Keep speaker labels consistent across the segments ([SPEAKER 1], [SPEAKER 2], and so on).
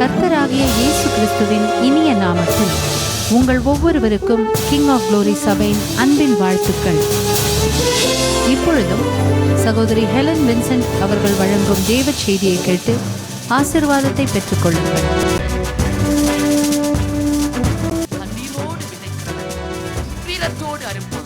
[SPEAKER 1] கர்த்தராகிய இயேசு கிறிஸ்துவின் இனிய நாமத்தில் உங்கள் ஒவ்வொருவருக்கும் கிங் ஆஃப் குளோரி சபையின் அன்பின் வாழ்த்துக்கள். இப்பொழுதும் சகோதரி ஹெலன் வின்சென்ட் அவர்கள் வழங்கும் தேவ செய்தியை கேட்டு ஆசீர்வாதத்தை பெற்றுக் கொள்ளுங்கள்.
[SPEAKER 2] கண்ணீரோடு விதைக்கிறவன் வீரத்தோடு அறுப்பான்.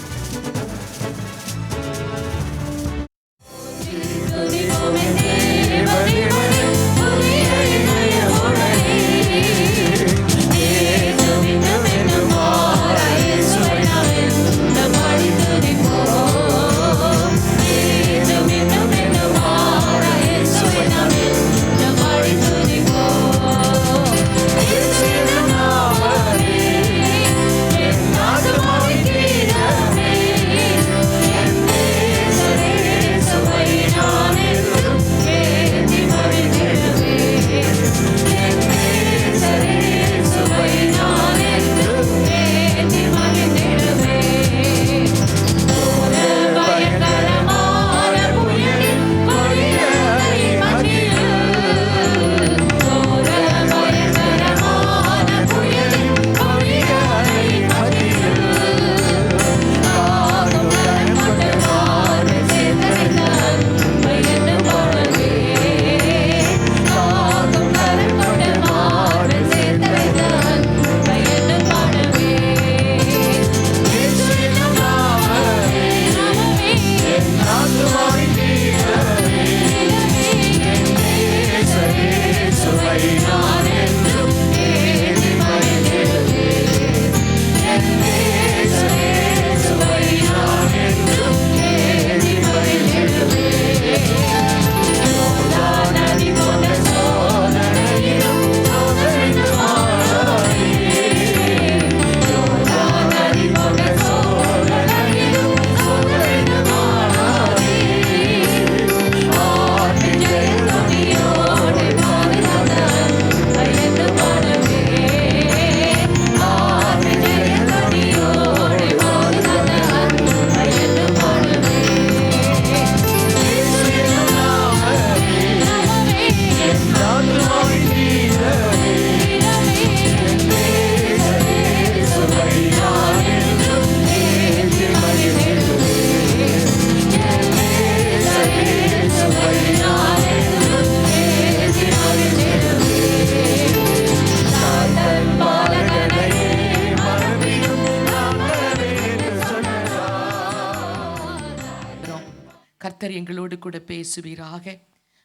[SPEAKER 2] கர்த்தர் எங்களோடு கூட பேசுவீராக.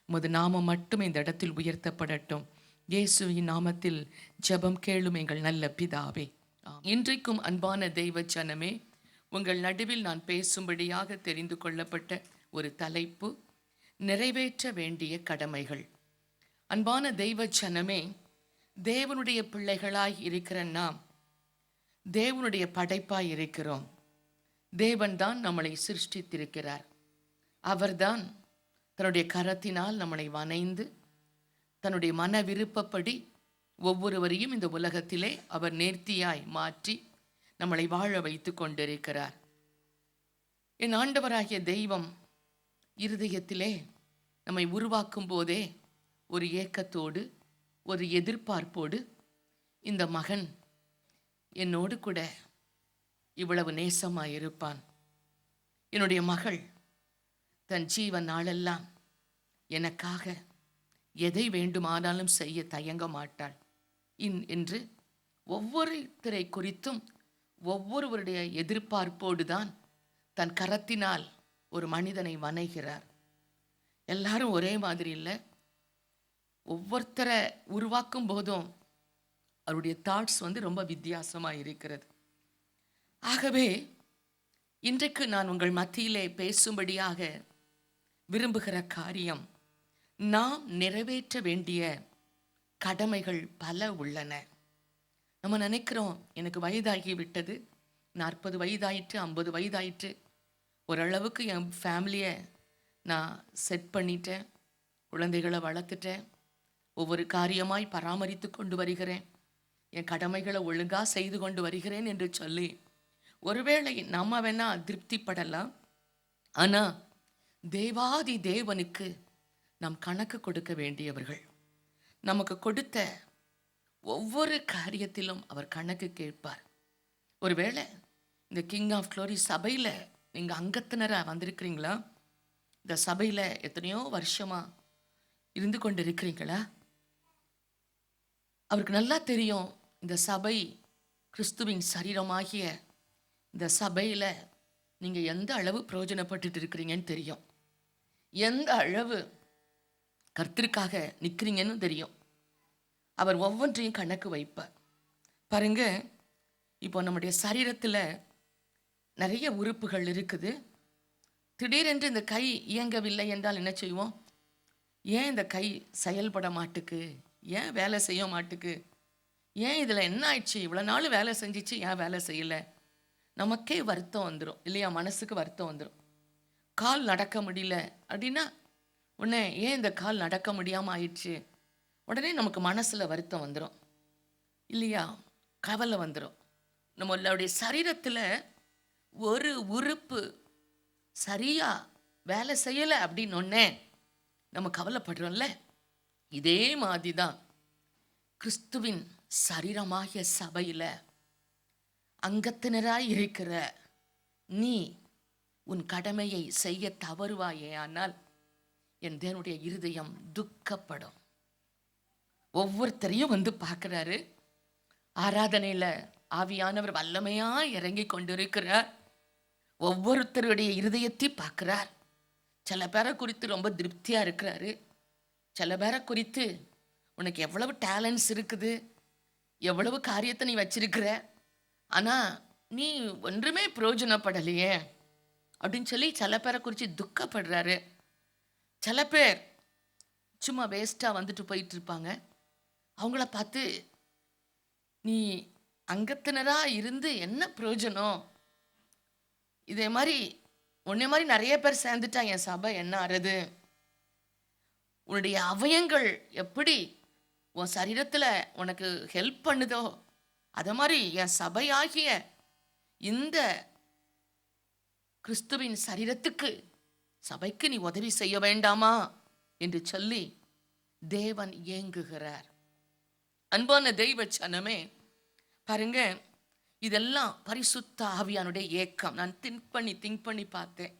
[SPEAKER 2] உமது நாமம் மட்டும் இந்த இடத்தில் உயர்த்தப்படட்டும். இயேசுவின் நாமத்தில் ஜெபம் கேளும் எங்கள் நல்ல பிதாவே. இன்றைக்கும் அன்பான தெய்வ ஜனமே, உங்கள் நடுவில் நான் பேசும்படியாக தெரிந்து கொள்ளப்பட்ட ஒரு தலைப்பு, நிறைவேற்ற வேண்டிய கடமைகள். அன்பான தெய்வ ஜனமே, தேவனுடைய பிள்ளைகளாய் இருக்கிற நாம் தேவனுடைய படைப்பாய் இருக்கிறோம். தேவன்தான் நம்மளை சிருஷ்டித்திருக்கிறார். அவர்தான் தன்னுடைய கரத்தினால் நம்மளை வணைந்து தன்னுடைய மன விருப்பப்படி ஒவ்வொருவரையும் இந்த உலகத்திலே அவர் நேர்த்தியாய் மாற்றி நம்மளை வாழ வைத்து கொண்டிருக்கிறார். என் ஆண்டவராகிய தெய்வம் இருதயத்திலே நம்மை உருவாக்கும் போதே ஒரு ஏக்கத்தோடு ஒரு எதிர்பார்ப்போடு இந்த மகன் என்னோடு கூட இவ்வளவு நேசமாயிருப்பான், என்னுடைய மகள் தன் ஜீவன் நாளெல்லாம் எனக்காக எதை வேண்டுமானாலும் செய்ய தயங்க மாட்டாள் என்று ஒவ்வொருத்தரை குறித்தும் ஒவ்வொருவருடைய எதிர்பார்ப்போடு தான் தன் கரத்தினால் ஒரு மனிதனை வணைகிறார். எல்லாரும் ஒரே மாதிரி இல்லை. ஒவ்வொருத்தரை உருவாக்கும் போதும் அவருடைய தாட்ஸ் ரொம்ப வித்தியாசமாக இருக்கிறது. ஆகவே இன்றைக்கு நான் உங்கள் மத்தியிலே பேசும்படியாக விரும்புகிற காரியம், நாம் நிறைவேற்ற வேண்டிய கடமைகள் பல உள்ளன. நம்ம நினைக்கிறோம், எனக்கு வயதாகி விட்டது, 40 வயதாயிற்று, 50 வயதாயிற்று, ஓரளவுக்கு என் ஃபேமிலியை நான் செட் பண்ணிட்டேன், குழந்தைகளை வளர்த்துட்டேன், ஒவ்வொரு காரியமாய் பராமரித்து கொண்டு வருகிறேன், என் கடமைகளை ஒழுங்காக செய்து கொண்டு வருகிறேன் என்று சொல்லி ஒருவேளை நம்ம வேணா திருப்திப்படலாம். ஆனால் தேவாதி தேவனுக்கு நாம் கணக்கு கொடுக்க வேண்டியவர்கள். நமக்கு கொடுத்த ஒவ்வொரு காரியத்திலும் அவர் கணக்கு கேட்பார். ஒருவேளை இந்த கிங் ஆஃப் க்ளோரி சபையில் நீங்கள் அங்கத்தினராக வந்திருக்கிறீங்களா? இந்த சபையில் எத்தனையோ வருஷமாக இருந்து கொண்டு இருக்கிறீங்களா? அவருக்கு நல்லா தெரியும் இந்த சபை கிறிஸ்துவின் சரீரமாகிய இந்த சபையில் நீங்கள் எந்த அளவு பிரயோஜனப்பட்டு இருக்கிறீங்கன்னு தெரியும். எந்த அளவு கர்த்தருக்காக நிற்கிறீங்கன்னு தெரியும். அவர் ஒவ்வொன்றையும் கணக்கு வைப்பார். பாருங்க, இப்போ நம்முடைய சரீரத்தில் நிறைய உறுப்புகள் இருக்குது. திடீரென்று இந்த கை இயங்கவில்லை என்றால் என்ன செய்வோம்? ஏன் இந்த கை செயல்பட மாட்டுக்கு? ஏன் வேலை செய்ய மாட்டுக்கு? ஏன் இதில் என்ன ஆயிடுச்சு? இவ்வளோ நாள் வேலை செஞ்சிச்சு, ஏன் வேலை செய்யலை? நமக்கே வருத்தம் வந்துடும் இல்லையா? மனசுக்கு வருத்தம் வந்துடும். கால் நடக்க முடியல அப்படின்னா உடனே ஏன் இந்த கால் நடக்க முடியாமல் ஆயிடுச்சு? உடனே நமக்கு மனசில் வருத்தம் வந்துடும் இல்லையா? கவலை வந்துடும். நம்மளுடைய சரீரத்தில் ஒரு உறுப்பு சரியா வேலை செய்யலை அப்படின்னு ஒன்னே நம்ம கவலைப்படுறோம்ல. இதே மாதிரி தான் கிறிஸ்துவின் சரீரமாகிய சபையில் அங்கத்தினராய் இருக்கிற நீ உன் கடமையை செய்ய தவறுவாயே ஆனால் என் தேவனுடைய இருதயம் துக்கப்படும். ஒவ்வொருத்தரையும் வந்து பார்க்குறாரு. ஆராதனையில் ஆவியானவர் வல்லமையாக இறங்கி கொண்டிருக்கிறார். ஒவ்வொருத்தருடைய இருதயத்தை பார்க்குறார். சில பேரை குறித்து ரொம்ப திருப்தியாக இருக்கிறாரு. சில பேரை குறித்து உனக்கு எவ்வளவு டேலண்ட்ஸ் இருக்குது, எவ்வளவு காரியத்தை நீ வச்சிருக்கிற, ஆனால் நீ ஒன்றுமே பிரயோஜனப்படலையே அப்படின்னு சொல்லி சில பேரை குறித்து துக்கப்படுறாரு. சில பேர் சும்மா வேஸ்ட்டாக வந்துட்டு போயிட்டு இருப்பாங்க. அவங்கள பார்த்து நீ அங்கத்தினராக இருந்து என்ன பிரயோஜனம்? இதே மாதிரி உன்னை மாதிரி நிறைய பேர் சேர்ந்துட்டா என் சபை என்ன ஆறுது? உன்னுடைய அவயங்கள் எப்படி உன் சரீரத்தில் உனக்கு ஹெல்ப் பண்ணுதோ அதை மாதிரி என் சபையாகிய இந்த கிறிஸ்துவின் சரீரத்துக்கு, சபைக்கு நீ உதவி செய்ய வேண்டாமா என்று சொல்லி தேவன் ஏங்குகிறார். அன்பான தெய்வ சனமே, பாருங்க, இதெல்லாம் பரிசுத்த ஆவியானுடைய ஏக்கம். நான் திங்க் பண்ணி பார்த்தேன்.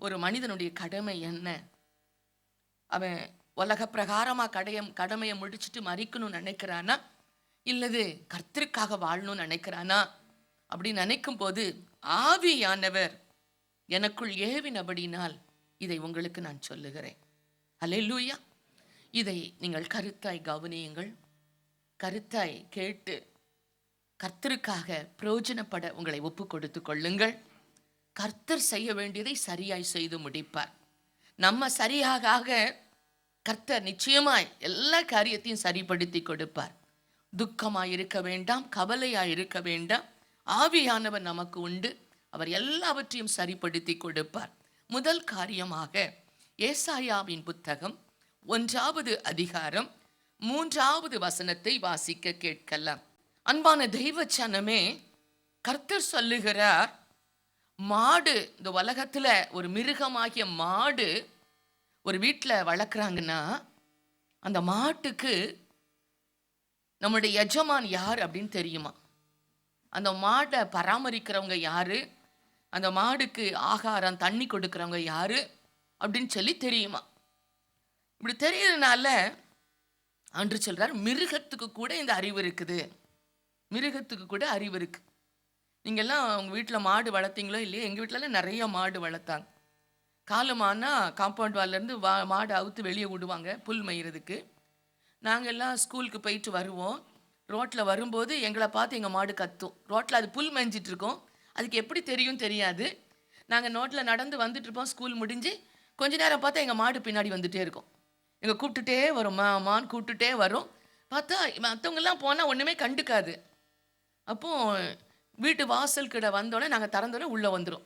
[SPEAKER 2] ஒரு மனிதனுடைய கடமை என்ன? அவன் உலக பிரகாரமாக கடமையை முடிச்சுட்டு மறிக்கணும்னு நினைக்கிறானா, இல்லது கர்த்தருக்காக வாழணும்னு நினைக்கிறானா? அப்படி நினைக்கும் போது ஆவியானவர் எனக்குள் ஏவினபடினால் இதை உங்களுக்கு நான் சொல்லுகிறேன். அல்லேலூயா. இதை நீங்கள் கருத்தாய் கவனியுங்கள். கருத்தாய் கேட்டு கர்த்தருக்காக பிரயோஜனப்பட உங்களை ஒப்பு கொடுத்து கொள்ளுங்கள். கர்த்தர் செய்ய வேண்டியதை சரியாய் செய்து முடிப்பார். நம்ம சரியாக கர்த்தர் நிச்சயமாய் எல்லா காரியத்தையும் சரிப்படுத்தி கொடுப்பார். துக்கமாய் இருக்க வேண்டாம், கவலையாய் இருக்க வேண்டாம். ஆவியானவர் நமக்கு உண்டு. அவர் எல்லாவற்றையும் சரிப்படுத்தி கொடுப்பார். முதல் காரியமாக ஏசாயாவின் புத்தகம் 1வது அதிகாரம் 3வது வசனத்தை வாசிக்க கேட்கலாம். அன்பான தெய்வ சனமே, கர்த்தர் சொல்லுகிறார், மாடு, இந்த உலகத்தில் ஒரு மிருகமாகிய மாடு ஒரு வீட்டில் வளர்க்குறாங்கன்னா அந்த மாட்டுக்கு நம்முடைய எஜமான் யார் அப்படின்னு தெரியுமா? அந்த மாடை பராமரிக்கிறவங்க யாரு, அந்த மாடுக்கு ஆகாரம் தண்ணி கொடுக்குறவங்க யாரு அப்படின்னு சொல்லி தெரியுமா? இப்படி தெரியறதுனால அன்று சொல்றார், மிருகத்துக்கு கூட இந்த அறிவு இருக்குது. மிருகத்துக்கு கூட அறிவு இருக்கு. நீங்கள்லாம் உங்கள் வீட்டில் மாடு வளர்த்தீங்களோ இல்லையோ? எங்கள் வீட்டிலலாம் நிறைய மாடு வளர்த்தாங்க. காலமானா காம்பவுண்ட் வால்லேருந்து மாடு அவுத்து வெளியே விடுவாங்க புல் மேய்கிறதுக்கு. நாங்கள் எல்லாம் ஸ்கூலுக்கு போயிட்டு வருவோம். ரோட்டில் வரும்போது எங்களை பார்த்து எங்கள் மாடு கத்தும். ரோட்டில் அது புல் மேய்ஞ்சிட்டு இருக்கோம். அதுக்கு எப்படி தெரியும் தெரியாது. நாங்கள் ரோட்டில் நடந்து வந்துட்டு இருப்போம். ஸ்கூல் முடிஞ்சு கொஞ்ச நேரம் பார்த்தா எங்கள் மாடு பின்னாடி வந்துகிட்டே இருக்கும். எங்கள் கூப்பிட்டுட்டே வரும், மாமான்னு கூப்பிட்டுட்டே வரும். பார்த்தா மற்றவங்கெல்லாம் போனால் ஒன்றுமே கண்டுக்காது. அப்போது வீட்டு வாசல் கிட்ட வந்தோடனே நாங்கள் திறந்தோடனே உள்ளே வந்துடும்.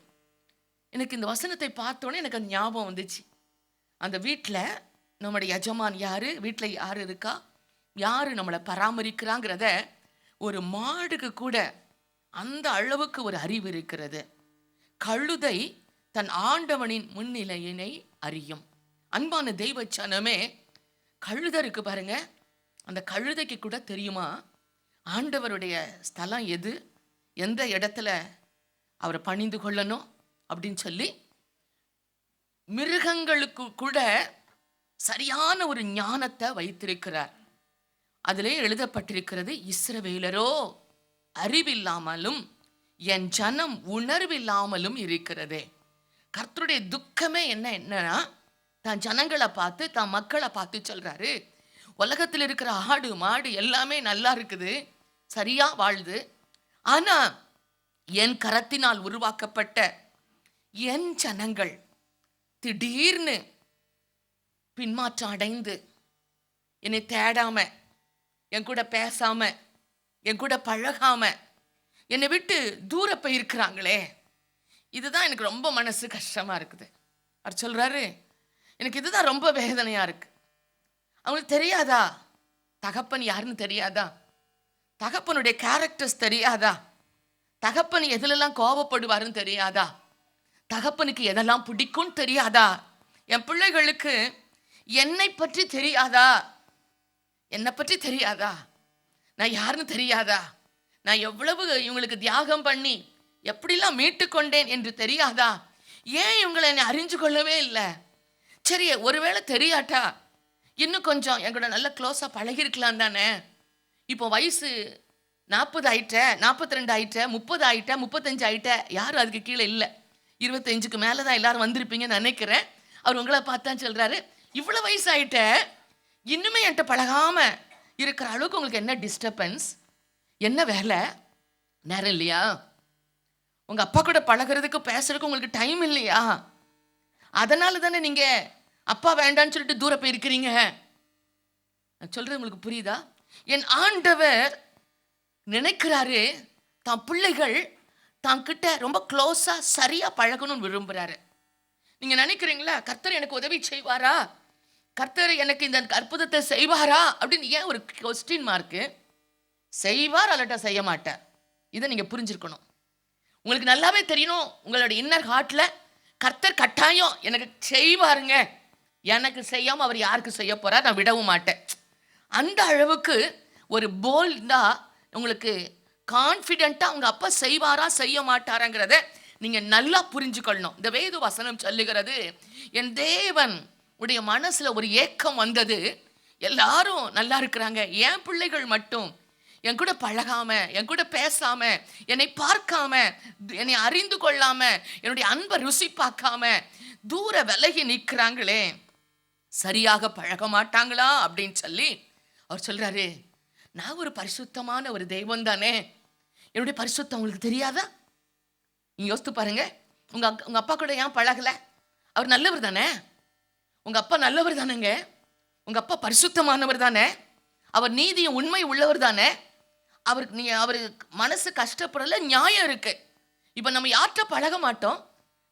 [SPEAKER 2] எனக்கு இந்த வசனத்தை பார்த்தோன்னே எனக்கு அந்த ஞாபகம் வந்துச்சு. அந்த வீட்டில் நம்முடைய எஜமான் யார், வீட்டில் யார் இருக்கா, யார் நம்மளை பராமரிக்கிறாங்கிறத ஒரு மாடுக்கு கூட அந்த அளவுக்கு ஒரு அறிவு இருக்கிறது. கழுதை தன் ஆண்டவனின் முன்னிலையினை அறியும். அன்பான தெய்வ சனமே, கழுதை இருக்கு பாருங்க, அந்த கழுதைக்கு கூட தெரியுமா ஆண்டவருடைய ஸ்தலம் எது, எந்த இடத்துல அவரை பணிந்து கொள்ளணும் அப்படின்னு சொல்லி. மிருகங்களுக்கு கூட சரியான ஒரு ஞானத்தை வைத்திருக்கிறார். அதிலே எழுதப்பட்டிருக்கிறது, இஸ்ரவேலரோ அறிவில்லாமலும் என் ஜனம் உணர்வில்லாமலும் இருக்கிறதே. கர்த்தருடைய துக்கமே என்னன்னா, தான் ஜனங்களை பார்த்து, தான் மக்களை பார்த்து சொல்றாரு, உலகத்தில் இருக்கிற ஆடு மாடு எல்லாமே நல்லா இருக்குது, சரியா வாழுது. ஆனா என் கரத்தினால் உருவாக்கப்பட்ட என் ஜனங்கள் திடீர்னு பின்மாற்றம் அடைந்து என்னை தேடாம, என் கூட பேசாம, என் கூட பழகாம, என்னை விட்டு தூர போயிருக்கிறாங்களே. இதுதான் எனக்கு ரொம்ப மனசு கஷ்டமா இருக்குது. அவர் சொல்றாரு, எனக்கு இதுதான் ரொம்ப வேதனையா இருக்கு. அவங்களுக்கு தெரியாதா தகப்பன் யாருன்னு தெரியாதா? தகப்பனுடைய கேரக்டர்ஸ் தெரியாதா? தகப்பன் எதுலெல்லாம் கோபப்படுவாருன்னு தெரியாதா? தகப்பனுக்கு எதெல்லாம் பிடிக்கும்னு தெரியாதா? என் பிள்ளைகளுக்கு என்னை பற்றி தெரியாதா? என்னை பற்றி தெரியாதா? நான் யாருன்னு தெரியாதா? நான் எவ்வளவு இவங்களுக்கு தியாகம் பண்ணி எப்படிலாம் மீட்டு கொண்டேன் என்று தெரியாதா? ஏன் இவங்களை என்னை அறிஞ்சு கொள்ளவே இல்லை? சரி, ஒருவேளை தெரியாட்டா இன்னும் கொஞ்சம் என் கூட நல்ல க்ளோஸாக பழகிருக்கலாம் தானே. இப்போ வயசு 40 ஆயிட்ட, 42 ஆயிட்ட, 30 ஆயிட்ட, 35 ஆயிட்ட, யாரும் அதுக்கு கீழே இல்லை. 25க்கு மேலே தான் எல்லாரும் வந்திருப்பீங்கன்னு நினைக்கிறேன். அவர் உங்களை பார்த்தா சொல்கிறாரு, இவ்வளோ வயசு ஆயிட்ட, இன்னுமே என்கிட்ட பழகாம இருக்கிற அளவுக்கு உங்களுக்கு என்ன டிஸ்டர்பன்ஸ், என்ன வேலை, நேரம் இல்லையா? உங்கள் அப்பா கூட பழகிறதுக்கு பேசுறதுக்கு உங்களுக்கு டைம் இல்லையா? அதனால தானே நீங்கள் அப்பா வேண்டான்னு சொல்லிட்டு தூரம் போயிருக்கிறீங்க. நான் சொல்கிறது உங்களுக்கு புரியுதா? என் ஆண்டவர் நினைக்கிறாரு, தான் பிள்ளைகள் தான் கிட்ட ரொம்ப க்ளோஸாக சரியாக பழகணும்னு விரும்புகிறாரு. நீங்கள் நினைக்கிறீங்களா, கர்த்தர் எனக்கு உதவி செய்வாரா, கர்த்தர் எனக்கு இந்த அற்புதத்தை செய்வாரா அப்படின்னு ஏன் ஒரு கொஸ்டின் மார்க்கு? செய்வார், அல்லாட்டா செய்ய மாட்டார். இதை நீங்கள் புரிஞ்சிருக்கணும். உங்களுக்கு நல்லாவே தெரியணும், உங்களோட இன்னர் ஹார்ட்டில் கர்த்தர் கட்டாயம் எனக்கு செய்வாருங்க, எனக்கு செய்யாமல் அவர் யாருக்கு செய்ய போகிறார், நான் விடவும் மாட்டேன். அந்த அளவுக்கு ஒரு போல்டாக உங்களுக்கு கான்ஃபிடென்ட்டாக உங்கள் அப்பா செய்வாரா செய்ய மாட்டாராங்கிறத நீங்கள் நல்லா புரிஞ்சுக்கொள்ளணும். இந்த வேத வசனம் சொல்லுகிறது, என் தேவன் உடைய மனசில் ஒரு ஏக்கம் வந்தது, எல்லாரும் நல்லா இருக்கிறாங்க, என் பிள்ளைகள் மட்டும் என் கூட பழகாம, என் கூட பேசாம, என்னை பார்க்காம, என்னை அறிந்து கொள்ளாம, என்னுடைய அன்பை ருசி பார்க்காம தூர விலகி நிற்கிறாங்களே, சரியாக பழக மாட்டாங்களா அப்படின்னு சொல்லி அவர் சொல்றாரு, நான் ஒரு பரிசுத்தமான ஒரு தெய்வம் தானே, என்னுடைய பரிசுத்தம் உங்களுக்கு தெரியாதா? நீங்க யோசித்து பாருங்க, உங்க அப்பா கூட ஏன் பழகல? அவர் நல்லவர் தானே, உங்க அப்பா நல்லவர் தானேங்க, உங்க அப்பா பரிசுத்தமானவர் தானே, அவர் நீதியும் உண்மை உள்ளவர் தானே, அவர் மனசு கஷ்டப்படல, நியாயம் இருக்கு. இப்ப நம்ம யார்கிட்ட பழக மாட்டோம்?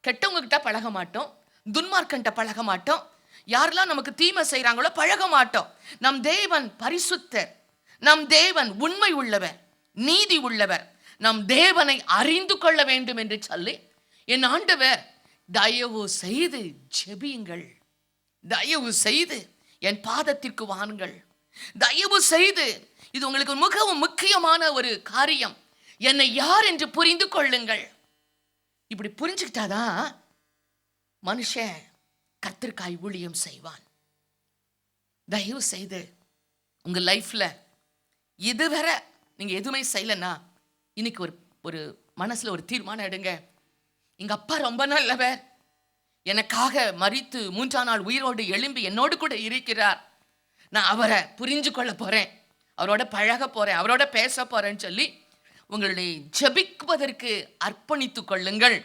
[SPEAKER 2] கெட்டவங்க கிட்ட பழக மாட்டோம், துன்மார்க்கன்ட்ட பழக மாட்டோம், யாரெல்லாம் நமக்கு தீமை செய்யறாங்களோ பழக மாட்டோம். நம் தேவன் பரிசுத்தர், நம் தேவன் உண்மை உள்ளவர், நீதி உள்ளவர். நம் தேவனை அறிந்து கொள்ள வேண்டும் என்று சொல்லி என் ஆண்டவர், தயவு செய்து ஜெபியுங்கள், தயவு செய்து என் பாதத்திற்கு வாருங்கள், தயவு செய்து இது உங்களுக்கு மிகவும் முக்கியமான ஒரு காரியம், என்னை யார் என்று புரிந்து கொள்ளுங்கள். இப்படி புரிஞ்சுக்கிட்டாதான் மனுஷன் கர்த்தருக்காய் ஊழியம் செய்வான். தயவு செய்து உங்க லைஃப்ல இதுவரை நீங்க எதுவுமே செய்யலன்னா இன்னைக்கு ஒரு மனசுல ஒரு தீர்மானம் எடுங்க. எங்க அப்பா ரொம்ப நல்லவர், எனக்காக மரித்து 3ஆம் நாள் உயிரோடு எழும்பி என்னோடு கூட இருக்கிறார், நான் அவரை புரிஞ்சு கொள்ள போறேன், அவரோட பழக போறேன், அவரோட பேச போறேன்னு சொல்லி உங்களுடைய ஜெபிக்குவதற்கு அர்ப்பணித்து கொள்ளுங்கள்.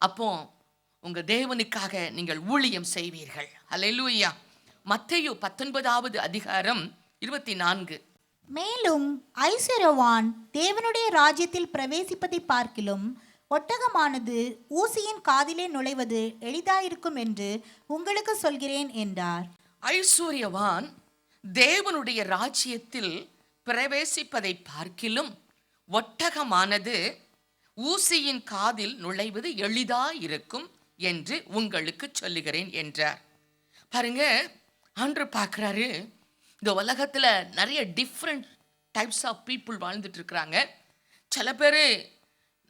[SPEAKER 2] அப்போ உங்க தேவனுக்காக நீங்கள் ஊழியம் செய்வீர்கள். அல்லேலூயா. மத்தேயு 19வது அதிகாரம் 24.
[SPEAKER 3] மேலும் ஐஸ்வர்யவான் தேவனுடைய ராஜ்யத்தில் பிரவேசிப்பதை பார்க்கிலும் ஒட்டகமானது ஊசியின் காதிலே நுழைவது எளிதாயிருக்கும் என்று உங்களுக்கு சொல்கிறேன் என்றார்.
[SPEAKER 2] ஐஸ்வர்யவான் தேவனுடைய ராஜ்யத்தில் பிரவேசிப்பதை பார்க்கிலும் ஒட்டகமானது ஊசியின் காதில் நுழைவது எளிதாயிருக்கும் என்று உங்களுக்கு சொல்லுகிறேன் என்றார். பாருங்க, ஆண்டவர் பார்க்கிறாரு, இந்த உலகத்துல நிறைய டிஃப்ரெண்ட் டைப்ஸ் ஆஃப் பீப்புள் வாழ்ந்துட்டு இருக்கிறாங்க. சில பேர்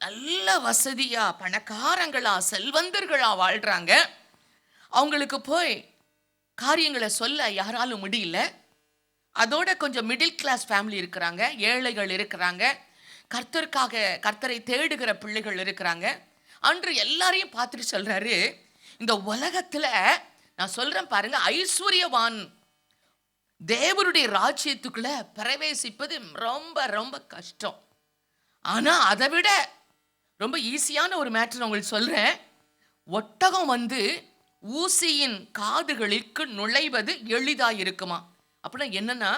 [SPEAKER 2] நல்ல வசதியா, பணக்காரங்களா, செல்வந்தர்களா வாழ்றாங்க. அவங்களுக்கு போய் காரியங்களை சொல்ல யாராலும் முடியல. அதோட கொஞ்சம் மிடில் கிளாஸ் ஃபேமிலி இருக்கிறாங்க, ஏழைகள் இருக்கிறாங்க, கர்த்தரை தேடுகிற பிள்ளைகள் இருக்கிறாங்க. அன்று எல்லாரையும் பார்த்துட்டு சொல்றாரு, இந்த உலகத்துல நான் சொல்றேன் பாருங்க, ஐஸ்வர்யவான் தேவனுடைய ராஜ்யத்துக்குள்ள பிரவேசிப்பது ரொம்ப ரொம்ப கஷ்டம். ஆனா அதை விட ரொம்ப ஈஸியான ஒரு மேட்டர் உங்களுக்கு சொல்றேன். ஒட்டகம் ஊசியின் காதுகளுக்கு நுழைவது எளிதாக இருக்குமா? அப்படின்னா என்னன்னா,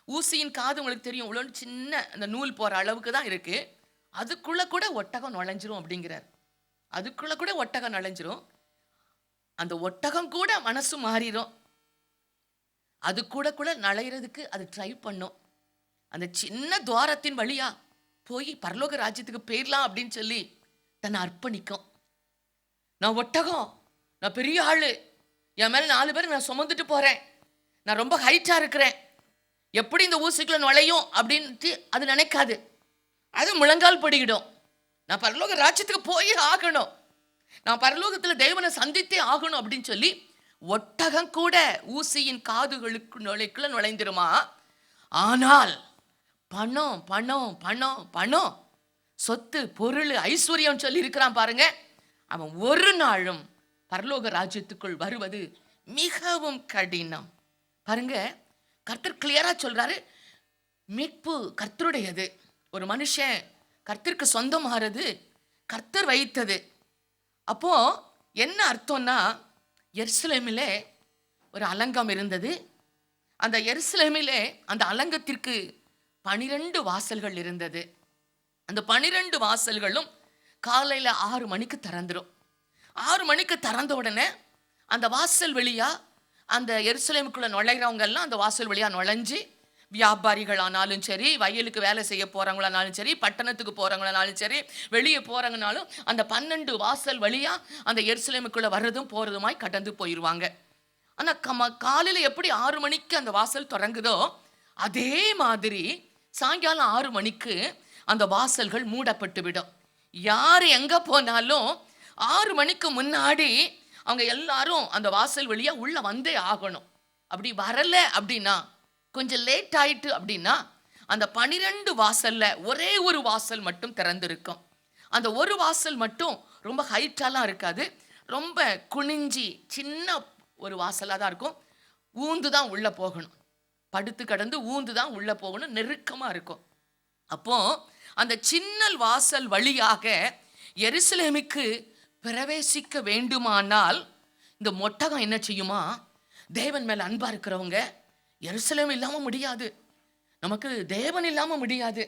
[SPEAKER 2] ஊசியின் காது உங்களுக்கு தெரியும், இவ்வளோ சின்ன அந்த நூல் போகிற அளவுக்கு தான் இருக்கு. அதுக்குள்ளே கூட ஒட்டகம் நுழைஞ்சிரும் அப்படிங்கிறார். அதுக்குள்ளே கூட ஒட்டகம் நுழைஞ்சிரும். அந்த ஒட்டகம் கூட மனசு மாறிடும். அது கூட கூட நுழையிறதுக்கு அது ட்ரை பண்ணும். அந்த சின்ன துவாரத்தின் வழியா போய் பரலோக ராஜ்யத்துக்கு போயிடலாம் அப்படின்னு சொல்லி தன்னை அர்ப்பணிக்கும். நான் ஒட்டகம், நான் பெரிய ஆளு, என் மேலே 4 பேர் நான் சுமந்துட்டு போகிறேன், நான் ரொம்ப ஹைட்டாக இருக்கிறேன், எப்படி இந்த ஊசிக்குள்ள நுழையும் அப்படின்ட்டு அது நினைக்காது. அது முழங்கால் படிக்கிடும். நான் பரலோக ராஜ்யத்துக்கு போய் ஆகணும், நான் பரலோகத்தில் தேவனை சந்தித்தே ஆகணும் அப்படின்னு சொல்லி ஒட்டகம் கூட ஊசியின் காதுகளுக்கு நுழைந்துருமா. ஆனால் பணம் பணம் பணம் பணம், சொத்து, பொருள், ஐஸ்வர்யம் சொல்லி இருக்கிறான் பாருங்க, அவன் ஒரு நாளும் பரலோக ராஜ்யத்துக்குள் வருவது மிகவும் கடினம். பாருங்க, கர்த்தர் கிளியரா சொல்றாரு, மீட்பு கர்த்தருடையது. ஒரு மனுஷன் கர்த்தருக்கு சொந்தமாகிறது கர்த்தர் வைத்தது. அப்போ என்ன அர்த்தம்னா, எருசலேமிலே ஒரு அலங்கம் இருந்தது. அந்த எருசலேமிலே அந்த அலங்கத்திற்கு 12 வாசல்கள் இருந்தது. அந்த 12 வாசல்களும் காலையில் 6 மணிக்கு திறந்துடும். 6 மணிக்கு திறந்த உடனே அந்த வாசல் வழியா அந்த எருசலேமுக்குள்ள நுழைகிறவங்க எல்லாம் அந்த வாசல் வழியா நுழைஞ்சு, வியாபாரிகளானாலும் சரி, வயலுக்கு வேலை செய்ய போறவங்களானாலும் சரி, பட்டணத்துக்கு போறவங்களானாலும் சரி, வெளியே போறவங்கனாலும் அந்த 12 வாசல் வழியா அந்த எருசலேமுக்குள்ள வர்றதும் போறதுமாய் கடந்து போயிடுவாங்க. ஆனால் காலையில் எப்படி 6 மணிக்கு அந்த வாசல் தொடங்குதோ அதே மாதிரி சாயங்காலம் 6 மணிக்கு அந்த வாசல்கள் மூடப்பட்டு விடும். யார் எங்க போனாலும் 6 மணிக்கு முன்னாடி அவங்க எல்லாரும் அந்த வாசல் வழியா உள்ள வந்தே ஆகணும். அப்படி வரல அப்படின்னா, கொஞ்சம் லேட் ஆயிட்டு அப்படின்னா, அந்த 12 வாசல்ல ஒரே ஒரு வாசல் மட்டும் திறந்திருக்கும். அந்த ஒரு வாசல் மட்டும் ரொம்ப ஹைட்டாலாம் இருக்காது, ரொம்ப குனிஞ்சி சின்ன ஒரு வாசலாக தான் இருக்கும். ஊந்து தான் உள்ள போகணும், படுத்து கடந்து ஊந்து தான் உள்ள போகணும், நெருக்கமாக இருக்கும். அப்போ அந்த சின்ன வாசல் வழியாக எருசலேமுக்கு பிரவேசிக்க வேண்டுமானால் இந்த ஒட்டகம் என்ன செய்யுமா, தேவன் மேல அன்பா இருக்கிறவங்க, எருசலேம் இல்லாம முடியாது, நமக்கு தேவன் இல்லாம முடியாது,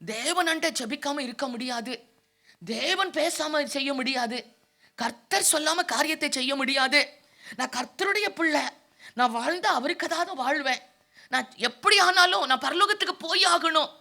[SPEAKER 2] தேவன் அண்ட ஜெபிக்காம இருக்க முடியாது, தேவன் பேசாம செய்ய முடியாது, கர்த்தர் சொல்லாம காரியத்தை செய்ய முடியாது, நான் கர்த்தருடைய பிள்ளை, நான் வாழ்ந்த அவருக்கு தான் வாழ்வேன், நான் எப்படி ஆனாலும் நான் பரலோகத்துக்கு போய் ஆகணும்,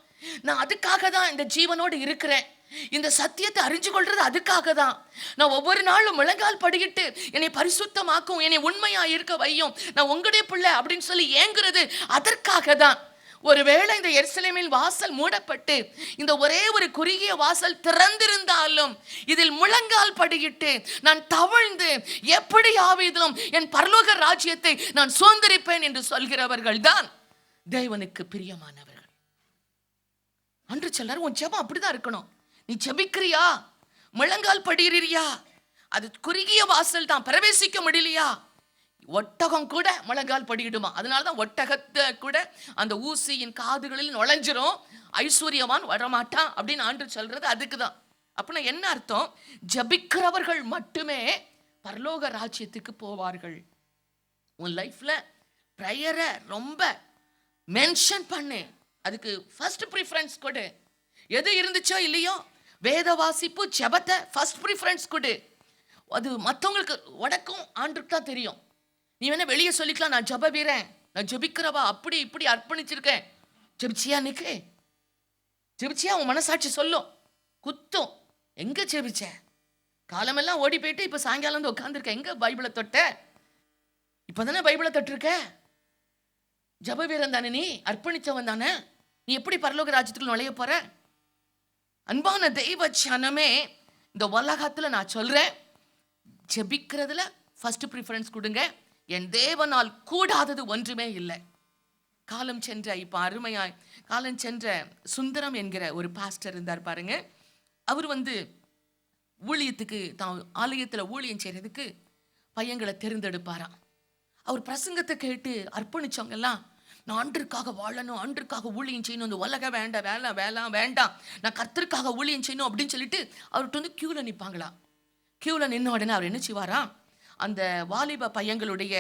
[SPEAKER 2] நான் அதுக்காக தான் இந்த ஜீவனோடு இருக்கிறேன், இந்த சத்தியத்தை அறிஞ்சு கொள்றது அதுக்காக தான், நான் ஒவ்வொரு நாளும் முழங்கால் படிக்கிட்டு என்னை பரிசுத்தமாக்கும், என்னை உண்மையா இருக்க வையும், நான் உங்களுடைய பிள்ளை அப்படின்னு சொல்லி ஏங்குறது அதற்காக தான். ஒருவேளை இந்த எருசலேமின் வாசல் மூடப்பட்டு இந்த ஒரே ஒரு குறுகிய வாசல் திறந்திருந்தாலும் இதில் முழங்கால் படியிட்டு நான் தவழ்ந்து எப்படியாவதும் என் பரலோக ராஜ்யத்தை நான் சுதந்திரிப்பேன் என்று சொல்கிறவர்கள் தான் தேவனுக்கு பிரியமானவர்கள். அன்று சொல்றார், உன் ஜெபம் அப்படிதான் இருக்கணும். நீ ஜெபிக்கிறியா, முழங்கால் படியிறியா, அது குறுகிய வாசல் தான், பிரவேசிக்க முடியலையா, ஒட்டகம் கூட முழங்கால் படியிடுமா. அதனாலதான் ஒட்டகத்தை கூட அந்த ஊசியின் காதுகளில் நுழைஞ்சிரும், ஐஸ்வர்யவான் வரமாட்டான் அப்படின்னு ஆண்டு சொல்றது அதுக்கு தான். அப்படின்னா என்ன அர்த்தம், ஜபிக்கிறவர்கள் மட்டுமே பரலோக ராஜ்யத்துக்கு போவார்கள். உன் லைஃப்ல ப்ரேயரை ரொம்ப மென்ஷன் பண்ணு, அதுக்கு ஃபர்ஸ்ட் ப்ரிஃபரன்ஸ் கொடு. எது இருந்துச்சோ இல்லையோ வேத வாசிப்பு ஜெபத்தை ஃபர்ஸ்ட் ப்ரிஃபரன்ஸ் கொடு. அது மற்றவங்களுக்கு உனக்கும் ஆண்டுக்கு தான் தெரியும். நீ வேணா வெளியே சொல்லிக்கலாம், நான் ஜெப வீரன், நான் ஜெபிக்கிறவா, அப்படி இப்படி அர்ப்பணிச்சிருக்கேன். ஜெபிச்சியா? நிற்கு ஜெபிச்சியா? உன் மனசாட்சி சொல்லும், குத்தும். எங்க ஜெபிச்ச? காலமெல்லாம் ஓடி போயிட்டு இப்போ சாயங்காலம் வந்து உட்காந்துருக்க, எங்க பைபிளை தொட்ட? இப்போதானே பைபிளை தொட்டிருக்க. ஜப வீரன் தானே, நீ அர்ப்பணிச்சவன் தானே, நீ எப்படி பரலோக ராஜ்யத்துக்குள்ள நுழைய போற? அன்பான தெய்வ ஜனமே, இந்த உலகத்துல நான் சொல்றேன், ஜெபிக்கிறதுல ஃபர்ஸ்ட் ப்ரிஃபரன்ஸ் கொடுங்க. என் தேவனால் கூடாதது ஒன்றுமே இல்லை. காலம் சென்ற, இப்ப அருமையாய் காலம் சென்ற சுந்தரம் என்கிற ஒரு பாஸ்டர் இருந்தார் பாருங்க. அவர் ஊழியத்துக்கு தான் ஆலயத்துல ஊழியம் செய்யறதுக்கு பையங்களை தேர்ந்தெடுப்பாராம். அவர் பிரசங்கத்தை கேட்டு அர்ப்பணிச்சவங்க எல்லாம், நான் ஆண்டருக்காக வாழணும், ஆண்டருக்காக ஊழியம் செய்யணும், இந்த உலக வேண்டாம், வேண்டாம், நான் கர்த்தருக்காக ஊழியம் செய்யணும் அப்படின்னு சொல்லிட்டு அவர்கிட்ட கியூல நிற்பாங்களாம். கியூல நின்ன உடனே அவர் என்ன செய்வாராம், அந்த வாலிப பையங்களுடைய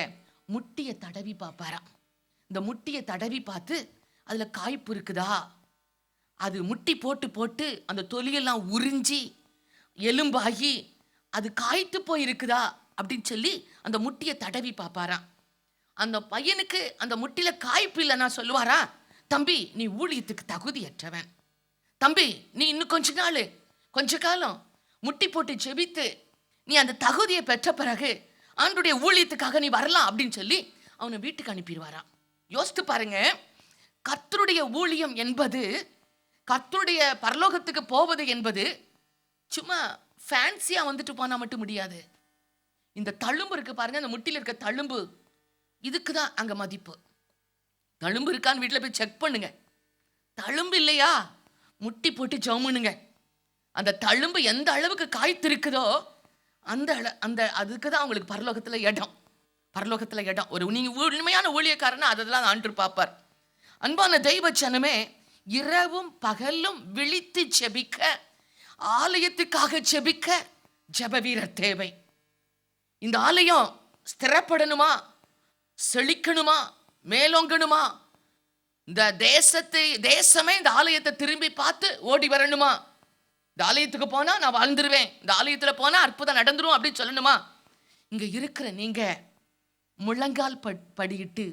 [SPEAKER 2] முட்டியை தடவி பார்ப்பாராம். இந்த முட்டியை தடவி பார்த்து அதுல காய்ப்பு இருக்குதா, அது முட்டி போட்டு போட்டு அந்த தொலியெல்லாம் உறிஞ்சி எலும்பாகி அது காய்த்து போய் இருக்குதா அப்படின்னு சொல்லி அந்த முட்டியை தடவி பார்ப்பாராம். அந்த பையனுக்கு அந்த முட்டில காய்ப்பு இல்லைன்னா சொல்லுவாரா, தம்பி நீ ஊழியத்துக்கு தகுதியற்றவன், தம்பி நீ இன்னும் கொஞ்ச காலம் முட்டி போட்டு ஜெபித்து நீ அந்த தகுதியை பெற்ற பிறகு ஆண்டுடைய ஊழியத்துக்காக நீ வரலாம் அப்படின்னு சொல்லி அவனை வீட்டுக்கு அனுப்பிடுவாராம். யோசித்து பாருங்க, கர்த்தருடைய ஊழியம் என்பது, கர்த்தருடைய பரலோகத்துக்கு போவது என்பது சும்மா ஃபேன்சியா வந்துட்டு போனா மட்டும் முடியாது. இந்த தழும்பு இருக்கு பாருங்க, அந்த முட்டில இருக்க தழும்பு, இதுக்கு தான் அங்க மதிப்பு. தழும்பு இருக்கான்னு வீட்டில் போய் செக் பண்ணுங்க. தழும்பு இல்லையா, முட்டி போட்டு ஜவுமுனுங்க. அந்த தழும்பு எந்த அளவுக்கு காய்த்து இருக்குதோ அந்த அதுக்கு தான் அவங்களுக்கு பரலோகத்துல இடம். ஒரு நீங்க உண்மையான ஊழியக்காரனா அதெல்லாம் ஆண்டு பார்ப்பார். அன்பான தெய்வ ஜனமே, இரவும் பகலும் விழித்து ஜெபிக்க, ஆலயத்துக்காக ஜெபிக்க ஜெப வீரர் தேவை. இந்த ஆலயம் ஸ்திரப்படணுமா, செழிக்கணுமா, மேலோங்கணுமா, இந்த தேசமே இந்த ஆலயத்தை திரும்பி பார்த்து ஓடி வரணுமா, இந்த ஆலயத்துக்கு போனா நான் வாழ்ந்துருவேன், இந்த ஆலயத்துல போனா அற்புதம் நடந்துரும் அப்படின்னு சொல்லணுமா, இங்க இருக்கிற நீங்க முழங்கால் படியிட்டு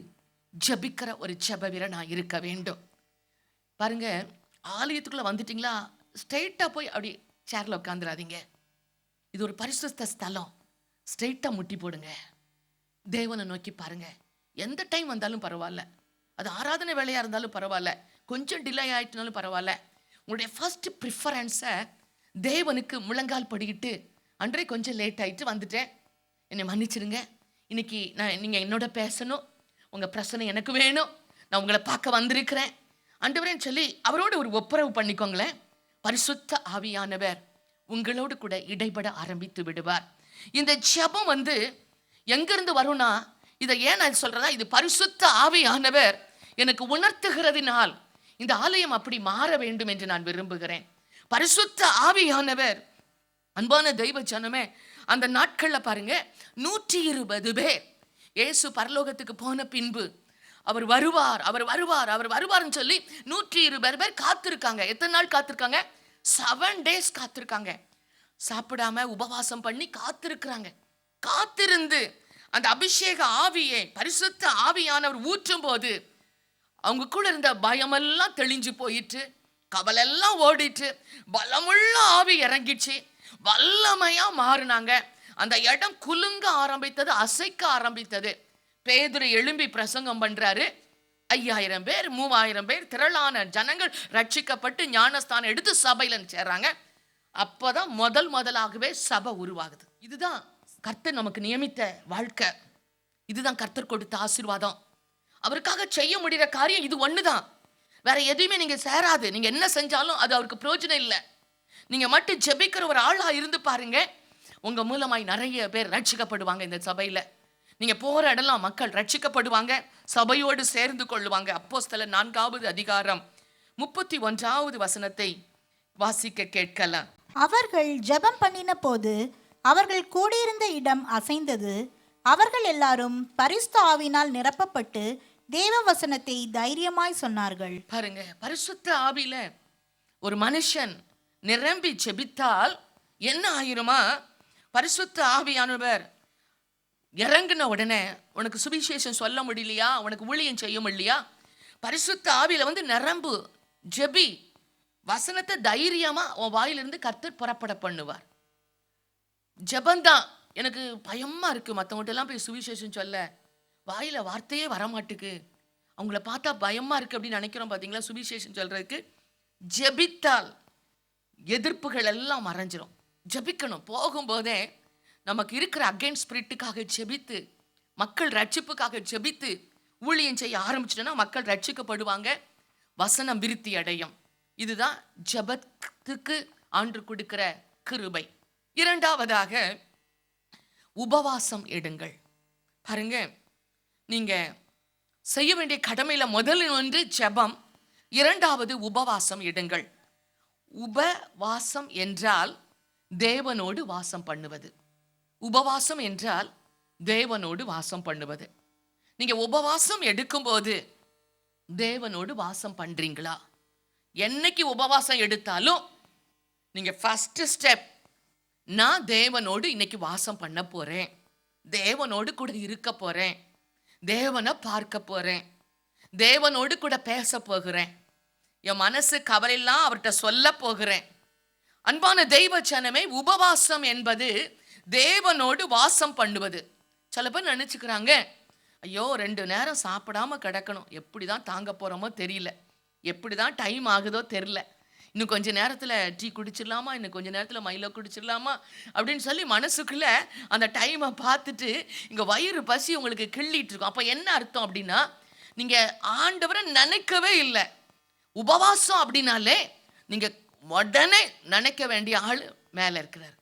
[SPEAKER 2] ஜபிக்கிற ஒரு ஜெப வீரனா இருக்க வேண்டும். பாருங்க, ஆலயத்துக்குள்ள வந்துட்டீங்களா, ஸ்ட்ரெயிட்டா போய் அப்படி சேர்ல உட்காந்துடாதீங்க. இது ஒரு பரிசுத்த ஸ்தலம். ஸ்ட்ரெயிட்டா முட்டி போடுங்க, தேவனை நோக்கி பாருங்க. எந்த டைம் வந்தாலும் பரவாயில்ல, அது ஆராதனை வேலையா இருந்தாலும் பரவாயில்ல, கொஞ்சம் டிலே ஆயிட்டுனாலும் பரவாயில்ல, உங்களுடைய ஃபர்ஸ்ட் ப்ரிஃபரன்ஸை தேவனுக்கு முழங்கால் படிக்கிட்டு, அன்றே கொஞ்சம் லேட் ஆயிட்டு வந்துட்டேன், என்னை மன்னிச்சிருங்க, இன்னைக்கு நீங்கள் என்னோட பேசணும், உங்கள் பிரச்சனை எனக்கு வேணும், நான் உங்களை பார்க்க வந்திருக்கிறேன் ஆண்டவரேன்னு சொல்லி அவரோடு ஒரு ஒப்புரவு பண்ணிக்கோங்களேன். பரிசுத்த ஆவியானவர் உங்களோடு கூட இடைபட ஆரம்பித்து விடுவார். இந்த ஜெபம் எங்கிருந்து வரும்னா, இதை ஏன் நான் சொல்றேன்னா, இது பரிசுத்த ஆவியானவர் எனக்கு உணர்த்துகிறதினால் இந்த ஆலயம் அப்படி மாற வேண்டும் என்று நான் விரும்புகிறேன். பரிசுத்த ஆவியானவர், அன்பான தெய்வ ஜனமே, அந்த நாட்கள்ல பாருங்க 120 பேர் இயேசு பரலோகத்துக்கு போன பின்பு அவர் வருவார்னு சொல்லி 120 பேர் காத்திருக்காங்க. எத்தனை நாள் காத்திருக்காங்க? 7 days காத்திருக்காங்க. சாப்பிடாம உபவாசம் பண்ணி காத்திருக்கிறாங்க. காத்திருந்து அந்த அபிஷேக ஆவியை, பரிசுத்த ஆவியானவர் ஊற்றும் போது அவங்களுக்குள்ள இருந்த பயமெல்லாம் தெளிஞ்சு போயிட்டு, கவலெல்லாம் ஓடிட்டு, பலமுள்ள ஆவி இறங்கிச்சு, வல்லமையா மாறினாங்க. அந்த இடம் குலுங்க ஆரம்பித்தது, அசைக்க ஆரம்பித்தது. பேதுரு எழும்பி பிரசங்கம் பண்றாரு. 5000 பேர் 3000 பேர் திரளான ஜனங்கள் ரட்சிக்கப்பட்டு ஞானஸ்தானம் எடுத்து சபையில சேர்றாங்க. அப்பதான் முதலாகவே சபை உருவாகுது. இதுதான் கர்த்தர் நமக்கு நியமித்த வாழ்க்கை, இதுதான் கர்த்தர் கொடுத்த ஆசீர்வாதம். அவருக்காக செய்ய முடிகிற காரியம் இது ஒண்ணுதான். வேற எதுவுமே நீங்க சேராது. நீங்க என்ன செஞ்சாலும் அது அவருக்கு பிரயோஜனம் இல்லை. நீங்க மட்டும் ஜெபிக்கிற ஒரு ஆளா இருந்து பாருங்க, உங்க மூலமாய் நிறைய பேர் ரட்சிக்கப்படுவாங்க. இந்த சபையில நீங்க போற இடம்லாம் மக்கள் ரட்சிக்கப்படுவாங்க, சபையோடு சேர்ந்து கொள்ளுவாங்க. அப்போஸ்தலர் 4வது அதிகாரம் 31வது வசனத்தை வாசிக்க கேட்கலாம்.
[SPEAKER 3] அவர்கள் ஜெபம் பண்ணின போது அவர்கள் கூடியிருந்த இடம் அசைந்தது. அவர்கள் எல்லாரும் பரிசுத்த ஆவியினால் நிரப்பப்பட்டு தேவ வசனத்தை தைரியமாய் சொன்னார்கள்.
[SPEAKER 2] பாருங்க, பரிசுத்த ஆவியில ஒரு மனுஷன் நிரம்பி ஜெபித்தால் என்ன ஆயிருமா? பரிசுத்த ஆவியானவர் இறங்கின உடனே உனக்கு சுவிசேஷம் சொல்ல முடியலையா, உனக்கு ஊழியம் செய்ய முடியலையா, பரிசுத்த ஆவியில நிரம்பு, ஜெபி, வசனத்தை தைரியமா உன் வாயிலிருந்து கர்த்தர் புறப்பட பண்ணுவார். ஜெபந்தான். எனக்கு பயமா இருக்கு மற்றவங்கள்ட்ட எல்லாம் போய் சுவிசேஷம் சொல்ல, வாயில வார்த்தையே வரமாட்டுக்கு, அவங்கள பார்த்தா பயமா இருக்கு அப்படின்னு நினைக்கிறோம் பார்த்தீங்களா? சுவிசேஷம் சொல்றதுக்கு ஜெபித்தால் எதிர்ப்புகள் எல்லாம் மறைஞ்சிரும். ஜெபிக்கணும். போகும்போதே நமக்கு இருக்கிற அகைன்ஸ்ட் ஸ்பிரிட்டுக்காக ஜெபித்து, மக்கள் ரட்சிப்புக்காக ஜெபித்து ஊழியம் செய்ய ஆரம்பிச்சிட்டோன்னா மக்கள் ரட்சிக்கப்படுவாங்க, வசனம் விருத்தி அடையும். இதுதான் ஜெபத்துக்கு ஆண்டு கொடுக்கிற கிருபை. இரண்டாவதாக உபவாசம் எடுங்கள். பாருங்க, நீங்க செய்ய வேண்டிய கடமையில முதல் ஒன்று ஜெபம், இரண்டாவது உபவாசம் எடுங்கள். உபவாசம் என்றால் தேவனோடு வாசம் பண்ணுவது. உபவாசம் என்றால் தேவனோடு வாசம் பண்ணுவது. நீங்க உபவாசம் எடுக்கும்போது தேவனோடு வாசம் பண்றீங்களா? என்னைக்கு உபவாசம் எடுத்தாலும் நீங்க ஃபர்ஸ்ட் ஸ்டெப், நான் தேவனோடு இன்னைக்கு வாசம் பண்ண போறேன், தேவனோடு கூட இருக்க போறேன், தேவனை பார்க்க போறேன், தேவனோடு கூட பேச போகிறேன், என் மனசு கவலையெல்லாம் அவர்கிட்ட சொல்ல போகிறேன். அன்பான தெய்வ ஜனமே, உபவாசம் என்பது தேவனோடு வாசம் பண்ணுவது. சில பேர் நினைச்சுக்கிறாங்க, ஐயோ 2 நேரம் சாப்பிடாம கிடக்கணும், எப்படிதான் தாங்க போறோமோ தெரியல, எப்படிதான் டைம் ஆகுதோ தெரியல, இன்னும் கொஞ்ச நேரத்தில் டீ குடிச்சிடலாமா, இன்னும் கொஞ்ச நேரத்தில் மைலோ குடிச்சிடலாமா அப்படின்னு சொல்லி மனசுக்குள்ள அந்த டைமை பார்த்துட்டு இங்கே வயிறு பசி உங்களுக்கு கிள்ளிட்டு இருக்கும். அப்போ என்ன அர்த்தம் அப்படின்னா, நீங்கள் ஆண்டவரை நினைக்கவே இல்லை. உபவாசம் அப்படின்னாலே நீங்கள் உடனே நினைக்க வேண்டிய ஆள் மேலே இருக்கிறார்.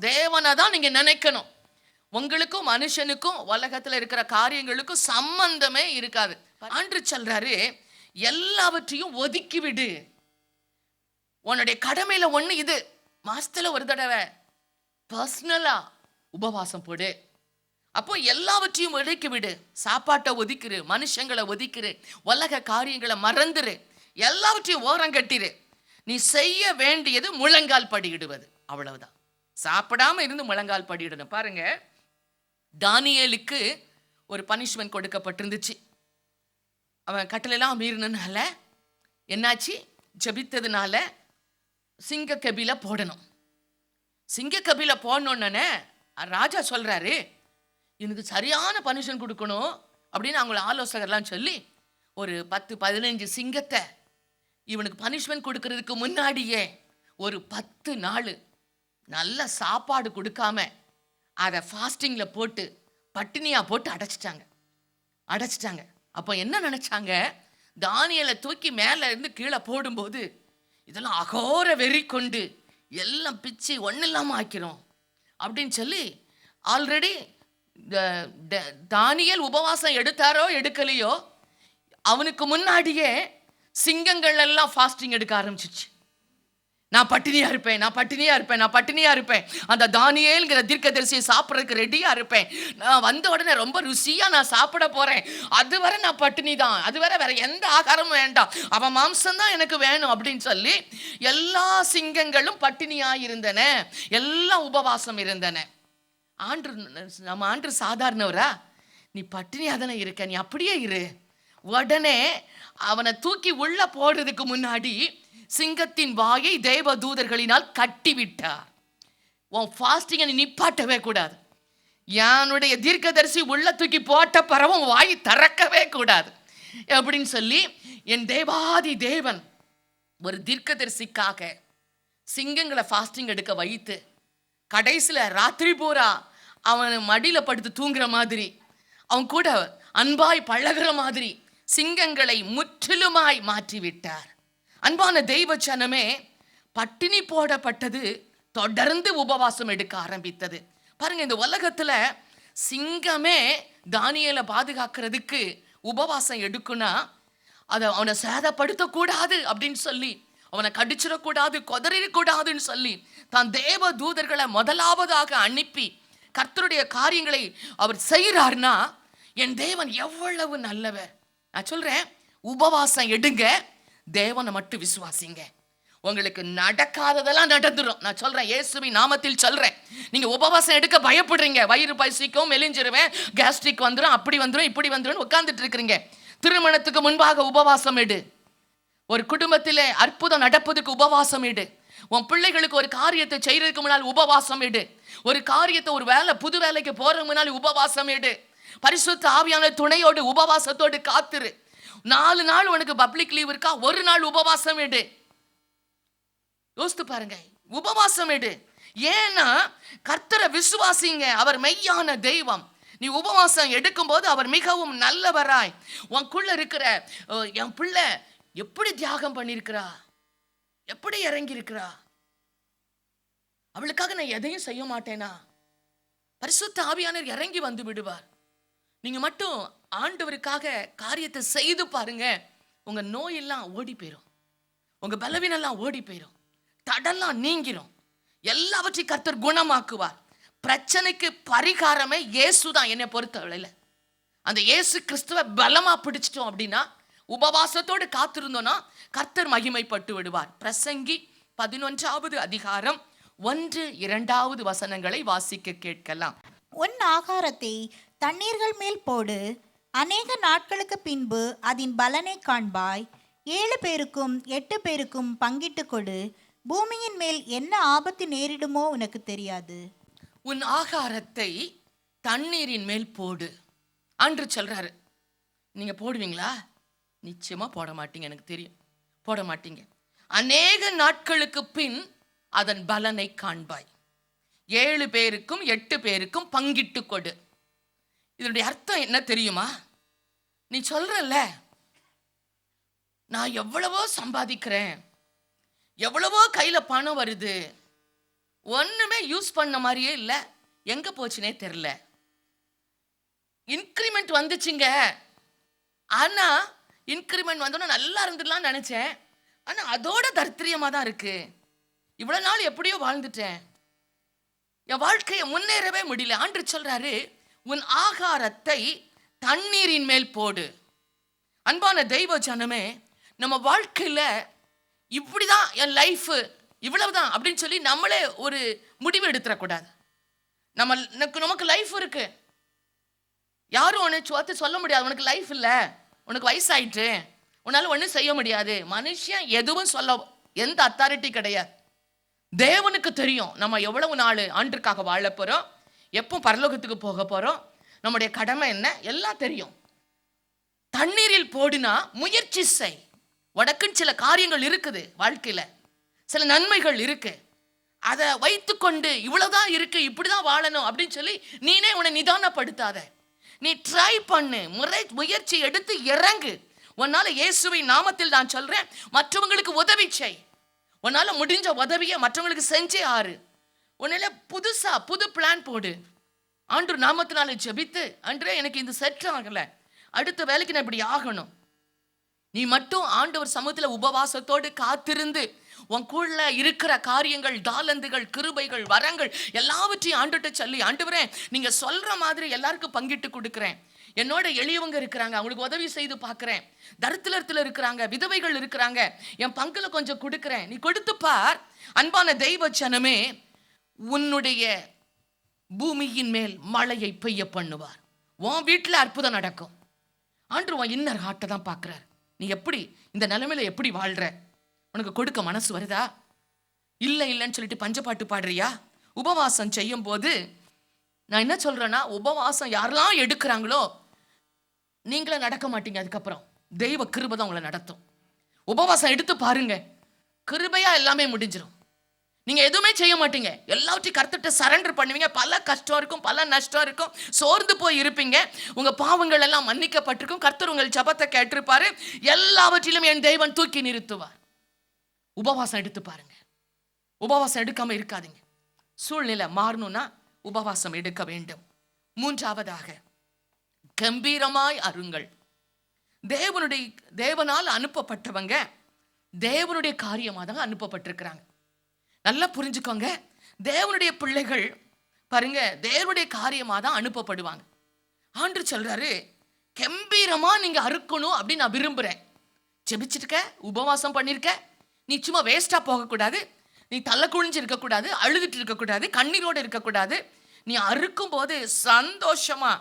[SPEAKER 2] தேவனை தான் நீங்கள் நினைக்கணும். உங்களுக்கும் மனுஷனுக்கும் உலகத்தில் இருக்கிற காரியங்களுக்கும் சம்பந்தமே இருக்காது. ஆண்டு சொல்றாரு, எல்லாவற்றையும் ஒதுக்கிவிடு. உன்னுடைய கடமையில ஒண்ணு இது, மாசத்துல ஒரு தடவை பர்சனலா உபவாசம் போடு. அப்போ எல்லாவற்றையும் ஒதுக்கி விடு. சாப்பாட்டை ஒதுக்கிரு, மனுஷங்களை ஒதுக்கிரு, உலக காரியங்களை மறந்துரு, எல்லாவற்றையும் ஓரங்கட்டிரு. நீ செய்ய வேண்டியது முழங்கால் படியிடுவது, அவ்வளவுதான். சாப்பிடாம இருந்து முழங்கால் படியிடணும். பாருங்க, தானியேலுக்கு ஒரு பனிஷ்மெண்ட் கொடுக்கப்பட்டிருந்துச்சு. அவன் கட்டளெல்லாம் மீறினால என்னாச்சு? ஜபித்ததுனால சிங்க கபில போடணும். சிங்க கபில போடணுன்னே ராஜா சொல்றாரு, எனக்கு சரியான பனிஷ்மெண்ட் கொடுக்கணும் அப்படின்னு அவங்கள ஆலோசகர்லாம் சொல்லி ஒரு 10-15 சிங்கத்தை இவனுக்கு பனிஷ்மெண்ட் கொடுக்கறதுக்கு முன்னாடியே ஒரு 10 நாள் நல்ல சாப்பாடு கொடுக்காம அதை ஃபாஸ்டிங்கில் போட்டு பட்டினியா போட்டு அடைச்சிட்டாங்க. அப்போ என்ன நினைச்சாங்க? தானியேலை தூக்கி மேலே இருந்து கீழே போடும்போது இதெல்லாம் அகோர வெறி கொண்டு எல்லாம் பிச்சு ஒன்றும் இல்லாமல் ஆக்கிறோம் அப்படின்னு சொல்லி ஆல்ரெடி தானியேல் உபவாசம் எடுத்தாரோ எடுக்கலையோ, அவனுக்கு முன்னாடியே சிங்கங்கள் எல்லாம் ஃபாஸ்டிங் எடுக்க ஆரம்பிச்சிச்சு. நான் பட்டினியா இருப்பேன், அந்த தானியேல்ங்கிற தீர்க்கதரிசியை சாப்பிட்றதுக்கு ரெடியா இருப்பேன், நான் வந்த உடனே ரொம்ப ருசியா நான் சாப்பிட போறேன், அதுவரை நான் பட்டினி தான், அதுவரை வேற எந்த ஆகாரமும் வேண்டாம், அவன் மாம்சம் தான் எனக்கு வேணும் அப்படின்னு சொல்லி எல்லா சிங்கங்களும் பட்டினியா இருந்தன, எல்லாம் உபவாசம் இருந்தன. நம்ம ஆண்டு சாதாரணவரா? நீ பட்டினியா தானே இருக்க, நீ அப்படியே இரு. உடனே அவனை தூக்கி உள்ள போடுறதுக்கு முன்னாடி சிங்கத்தின் வாயை தேவ தூதர்களினால் கட்டிவிட்டார். உன் ஃபாஸ்டிங்கை நீ நிப்பாட்டவே கூடாது. என்னுடைய தீர்க்கதரிசி உள்ள தூக்கி போட்ட பரவும் வாய் திறக்கவே கூடாது அப்படின்னு சொல்லி என் தேவாதி தேவன் ஒரு தீர்க்கதரிசிக்காக சிங்கங்களை ஃபாஸ்டிங் எடுக்க வைத்து கடைசியில் ராத்திரி பூரா அவன் மடியில் படுத்து தூங்குற மாதிரி, அவன் கூட அன்பாய் பழகிற மாதிரி சிங்கங்களை முற்றிலுமாய் மாற்றிவிட்டார். அன்பான தெய்வ ஜனமே, பட்டினி போடப்பட்டது தொடர்ந்து உபவாசம் எடுக்க ஆரம்பித்தது. பாருங்க, இந்த உலகத்துல சிங்கமே தானியேலை பாதுகாக்கிறதுக்கு உபவாசம் எடுக்குன்னா அதை அவனை சேதப்படுத்தக்கூடாது அப்படின்னு சொல்லி, அவனை கடிச்சிடக்கூடாது, கொதறிடக்கூடாதுன்னு சொல்லி தான் தேவ தூதர்களை முதலாவதாக அனுப்பி கர்த்தருடைய காரியங்களை அவர் செய்கிறார்னா என் தேவன் எவ்வளவு நல்லவர். நான் சொல்றேன், உபவாசம் எடுங்க, தேவனை மட்டும் விசுவாசிங்க, உங்களுக்கு நடக்காததெல்லாம் நடந்துடும். நான் சொல்றேன், இயேசுவின் நாமத்தில் சொல்றேன். நீங்க உபவாசம் எடுக்க பயப்படுறீங்க, வயிறு பசிக்கும், மெலிஞ்சிருவேன், கேஸ்ட்ரிக் வந்துடும், அப்படி வந்துடும், இப்படி வந்துடும் உட்கார்ந்துட்டு இருக்கிறீங்க. திருமணத்துக்கு முன்பாக உபவாசம் எடு. ஒரு குடும்பத்திலே அற்புதம் நடப்பதுக்கு உபவாசம் எடு. உன் பிள்ளைகளுக்கு ஒரு காரியத்தை செய்யறதுக்கு முன்னால் உபவாசம் எடு. ஒரு காரியத்தை, ஒரு வேலை, புது வேலைக்கு போறதுக்கு முன்னால் உபவாசம் எடு. பரிசுத்த ஆவியான துணையோடு உபவாசத்தோடு காத்திரு. 4 நாள் உனக்கு பப்ளிக் லீவ் இருக்கா, ஒரு நாள் உபவாசம் எடு. யோசித்து பாருங்க, உபவாசம் எடு. ஏன்னா கர்த்தரை விசுவாசிங்க, அவர் மெய்யான தெய்வம். நீ உபவாசம் எடுக்கும் போது அவர் மிகவும் நல்லவராய் உனக்குள்ள இருக்கிற என் பிள்ளை எப்படி தியாகம் பண்ணியிருக்கிறா, எப்படி இறங்கி இருக்கிறா, அவளுக்காக நான் எதையும் செய்ய மாட்டேனா, பரிசுத்த ஆவியானவர் இறங்கி வந்து விடுவார். நீங்க மட்டும் ஆண்டவருக்காக காரியத்தை செய்து பாருங்க, உங்க நோயெல்லாம் ஓடி போயிடும், உங்க பலவீனெல்லாம் ஓடி போயிடும், தடெல்லாம் நீங்கிரும், எல்லாவற்றையும் கர்த்தர் குணமாக்குவார். பிரச்சனைக்கு பரிகாரமே இயேசுதான். என்னை பொறுத்தவரையில அந்த இயேசு கிறிஸ்துவை பலமா பிடிச்சிட்டோம் அப்படின்னா, உபவாசத்தோடு காத்திருந்தோம்னா கர்த்தர் மகிமைப்பட்டு விடுவார். பிரசங்கி 11வது அதிகாரம் 1-2 வசனங்களை வாசிக்க கேட்கலாம்.
[SPEAKER 3] உன் ஆகாரத்தை தண்ணீர்கள் மேல் போடு, அநேக நாட்களுக்கு பின்பு அதன் பலனை காண்பாய். 7 பேருக்கும் 8 பேருக்கும் பங்கிட்டு கொடு, பூமியின் மேல் என்ன ஆபத்து நேரிடுமோ உனக்கு தெரியாது.
[SPEAKER 2] உன் ஆகாரத்தை தண்ணீரின் மேல் போடு என்று சொல்றாரு. நீங்க போடுவீங்களா? நிச்சயமா போட மாட்டீங்க, எனக்கு தெரியும், போட மாட்டீங்க. அநேக நாட்களுக்கு பின் அதன் பலனை காண்பாய். 7 பேருக்கும் 8 பேருக்கும் பங்கிட்டு கொடு. இதனுடைய அர்த்தம் என்ன தெரியுமா? நீ சொல்றல்ல, நான் எவ்வளவோ சம்பாதிக்கிறேன், எவ்வளவோ கையில பணம் வருது, ஒண்ணுமே யூஸ் பண்ண மாதிரியே இல்லை, எங்க போச்சுனே தெரியல. இன்கிரிமெண்ட் வந்துச்சுங்க, ஆனா இன்கிரிமெண்ட் வந்தோன்னா நல்லா இருந்துடலாம் நினைச்சேன், ஆனா அதோட தரித்திரியமா தான் இருக்கு. இவ்வளவு நாள் எப்படியோ வாழ்ந்துட்டேன், என் வாழ்க்கையை முன்னேறவே முடியல. ஆண்டவர் சொல்றாரு, உன் ஆகாரத்தை தண்ணீரின் மேல் போடு. அன்பான தெய்வ ஜனமே, நம்ம வாழ்க்கையில இப்படிதான் என் லைஃப், இவ்வளவுதான் அப்படின்னு சொல்லி நம்மளே ஒரு முடிவு எடுத்துடக்கூடாது. நமக்கு லைஃப் இருக்கு, யாரும் உன்னை பார்த்து சொல்ல முடியாது உனக்கு லைஃப் இல்லை, உனக்கு வயசாயிட்டு உன்னால ஒன்றும் செய்ய முடியாது. மனுஷன் எதுவும் சொல்ல எந்த அத்தாரிட்டி கிடையாது. தேவனுக்கு தெரியும் நம்ம எவ்வளவு நாள் ஆண்டுக்காக வாழ போறோம், எப்போ பரலோகத்துக்கு போக போறோம், நம்முடைய கடமை என்ன, எல்லாம் தெரியும். தண்ணீரில் போடினா முயற்சி செய். உனக்குன்னு சில காரியங்கள் இருக்குது வாழ்க்கையில, சில நன்மைகள் இருக்கு, அதை வைத்துக்கொண்டு இவ்வளவுதான் இருக்கு, இப்படிதான் வாழணும் அப்படின்னு சொல்லி நீனே உன்னை நிதானப்படுத்தாத. நீ ட்ரை பண்ணு, முயற்சி எடுத்து இறங்கு. உன்னால இயேசுவின் நாமத்தில் நான் சொல்றேன், மற்றவங்களுக்கு உதவி செய். உன்னால முடிஞ்ச உதவியை மற்றவங்களுக்கு செஞ்சே ஆறு. உன்னால புது பிளான் போடு. ஆண்டு நாமத்தினால ஜெபித்து, அன்றே எனக்கு இந்த செட் ஆகல, அடுத்த வேலைக்கு நான் இப்படி ஆகணும். நீ மட்டும் ஆண்டவர் சமூகத்துல உபவாசத்தோடு காத்திருந்து உனக்குள்ள இருக்கிற காரியங்கள், தாளந்துகள், கிருபைகள், வரங்கள் எல்லாவற்றையும் ஆண்டுகிட்ட சொல்லி, ஆண்டவரே நீங்க சொல்ற மாதிரி எல்லாருக்கும் பங்கிட்டு கொடுக்குறேன். என்னோட எளியவங்க இருக்கிறாங்க, அவங்களுக்கு உதவி செய்து பார்க்குறேன். தரித்திரத்தில் இருக்கிறாங்க, விதவைகள் இருக்கிறாங்க, என் பங்குல கொஞ்சம் கொடுக்குறேன். நீ கொடுத்து பார். அன்பான தெய்வ ஜனமே, உன்னுடைய பூமியின் மேல் மழையை பெய்ய பண்ணுவார். உன் வீட்டில் அற்புதம் நடக்கும். ஆண்டு உன் இன்னர் ஹார்ட்டை தான் பார்க்குறார். நீ எப்படி இந்த நிலைமையில எப்படி வாழ்ற? உனக்கு கொடுக்க மனசு வருதா? இல்லைன்னு சொல்லிட்டு பஞ்சப்பாட்டு பாடுறியா? உபவாசம் செய்யும் போது நான் என்ன சொல்றேன்னா, உபவாசம் யாரெல்லாம் எடுக்கிறாங்களோ நீங்களே நடக்க மாட்டீங்க. அதுக்கப்புறம் தெய்வ கிருபை தான் உங்களை நடத்தும். உபவாசம் எடுத்து பாருங்க, கிருபையா எல்லாமே முடிஞ்சிடும். நீங்க எதுவுமே செய்ய மாட்டீங்க, எல்லாவற்றையும் கர்த்தர்ட்ட சரண்டர் பண்ணுவீங்க. பல கஷ்டம் இருக்கும், பல நஷ்டம் இருக்கும், சோர்ந்து போய் இருப்பீங்க. உங்க பாவங்கள் எல்லாம் மன்னிக்கப்பட்டிருக்கும். கர்த்தர் உங்கள் ஜபத்தை கேட்டிருப்பாரு. எல்லாவற்றிலும் என் தெய்வன் தூக்கி நிறுத்துவார். உபவாசம் எடுத்து பாருங்க. உபவாசம் எடுக்காம இருக்காதீங்க. சூழ்நிலை மாறணும்னா உபவாசம் எடுக்க வேண்டும். 3வதாக, கம்பீரமாய் அருங்கள். தேவனால் அனுப்பப்பட்டவங்க தேவனுடைய காரியமாக தான் அனுப்பப்பட்டிருக்கிறாங்க. நல்லா புரிஞ்சுக்கோங்க. தேவனுடைய பிள்ளைகள் பாருங்க, தேவனுடைய காரியமாக தான் அனுப்பப்படுவாங்க. ஆண்டு சொல்றாரு, கம்பீரமா நீங்க அறுக்கணும் அப்படின்னு நான் விரும்புறேன். ஜெபிச்சிருக்க, உபவாசம் பண்ணிருக்க, நீ சும்மா வேஸ்டா போகக்கூடாது. நீ தள்ள குழிஞ்சு இருக்கக்கூடாது, அழுதுட்டு இருக்கக்கூடாது, கண்ணீரோடு இருக்கக்கூடாது. நீ அறுக்கும் போது சந்தோஷமா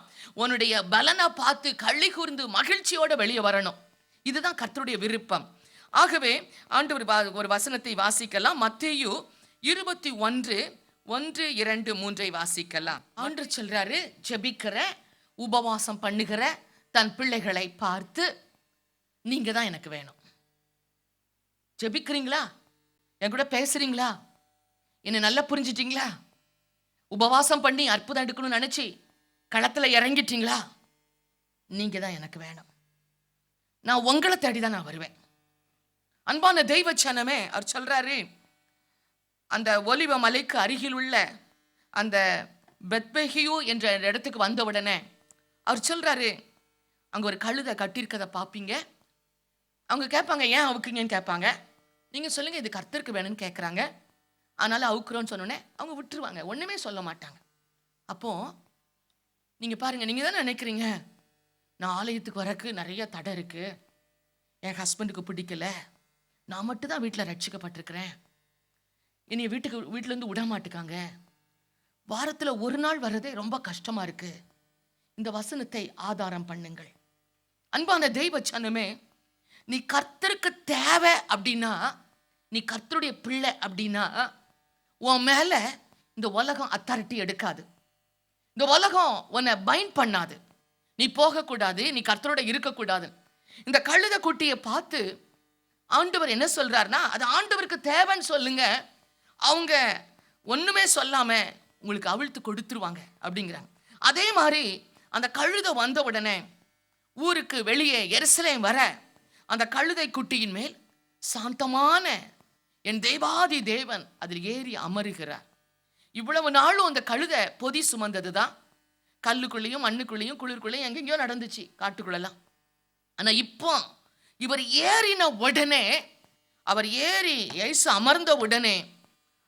[SPEAKER 2] உன்னுடைய பலனை பார்த்து களி கூர்ந்து மகிழ்ச்சியோட வெளியே வரணும். இதுதான் கர்த்தருடைய விருப்பம். ஆகவே ஆண்டவர் ஒரு வசனத்தை வாசிக்கலாம். மத்தேயு 21:1-2-3 வாசிக்கலாம். ஆண்டவர் சொல்றாரு, ஜெபிக்கிற உபவாசம் பண்ணுகிற தன் பிள்ளைகளை பார்த்து, நீங்க தான் எனக்கு வேணும். ஜெபிக்கிறீங்களா? என் கூட பேசுறீங்களா? என்னை நல்லா புரிஞ்சிட்டீங்களா? உபவாசம் பண்ணி அற்புதம் எடுக்கணும்னு நினைச்சு களத்துல இறங்கிட்டீங்களா? நீங்க தான் எனக்கு வேணும். நான் உங்களை தேடிதான் நான் வருவேன். அன்பான தெய்வ சனமே, அவர் சொல்றாரு, அந்த ஒலிவ மலைக்கு அருகில் உள்ள அந்த பெத்பெகியு என்ற இடத்துக்கு வந்த உடனே அவர் சொல்றாரு, அங்க ஒரு கழுதை கட்டியிருக்கதை பார்ப்பீங்க. அவங்க கேட்பாங்க, ஏன் அவுக்குங்கன்னு கேட்பாங்க. நீங்க சொல்லுங்க, இது கர்த்தருக்கு வேணும்னு கேட்குறாங்க, அதனால அவுக்குறோன்னு சொன்னோன்னே அவங்க விட்டுருவாங்க, ஒண்ணுமே சொல்ல மாட்டாங்க. அப்போ நீங்க பாருங்க, நீங்க தானே நினைக்கிறீங்க, நான் ஆலயத்துக்கு வரக்கு நிறைய தடை இருக்கு, என் ஹஸ்பண்டுக்கு பிடிக்கல, நான் மட்டும் தான் வீட்டில் ரட்சிக்கப்பட்டிருக்கிறேன், என்னைய வீட்டிலேருந்து விட மாட்டுக்காங்க, வாரத்தில் ஒரு நாள் வர்றதே ரொம்ப கஷ்டமா இருக்கு. இந்த வசனத்தை ஆதாரம் பண்ணுங்கள். அன்பான தெய்வ சனமே, நீ கர்த்தருக்கு தேவை அப்படின்னா, நீ கர்த்தருடைய பிள்ளை அப்படின்னா, உன் மேல இந்த உலகம் அத்தாரிட்டி எடுக்காது. இந்த உலகம் உன்னை பைண்ட் பண்ணாது. நீ போகக்கூடாது, நீ கர்த்தரோட இருக்கக்கூடாது. இந்த கழுத குட்டியை பார்த்து ஆண்டவர் என்ன சொல்றாருன்னா, அது ஆண்டவருக்கு தேவைன்னு சொல்லுங்க, அவங்க ஒண்ணுமே சொல்லாம உங்களுக்கு அவிழ்த்து கொடுத்துருவாங்க அப்படிங்கிறாங்க. அதே மாதிரி அந்த கழுத வந்த உடனே ஊருக்கு வெளியே எருசலேம் வர அந்த கழுதை குட்டியின் மேல் சாந்தமான என் தேவாதி தேவன் அதில் ஏறி அமருகிறார். இவ்வளவு நாளும் அந்த கழுதை பொதி சுமந்தது தான். கல்லுக்குள்ளேயும் மண்ணுக்குள்ளேயும் குளிர்குள்ளேயும் எங்கெங்கயோ நடந்துச்சு, காட்டுக்குள்ளெல்லாம். ஆனா இப்போ இவர் ஏறின உடனே, அவர் ஏறி இயேசு அமர்ந்த உடனே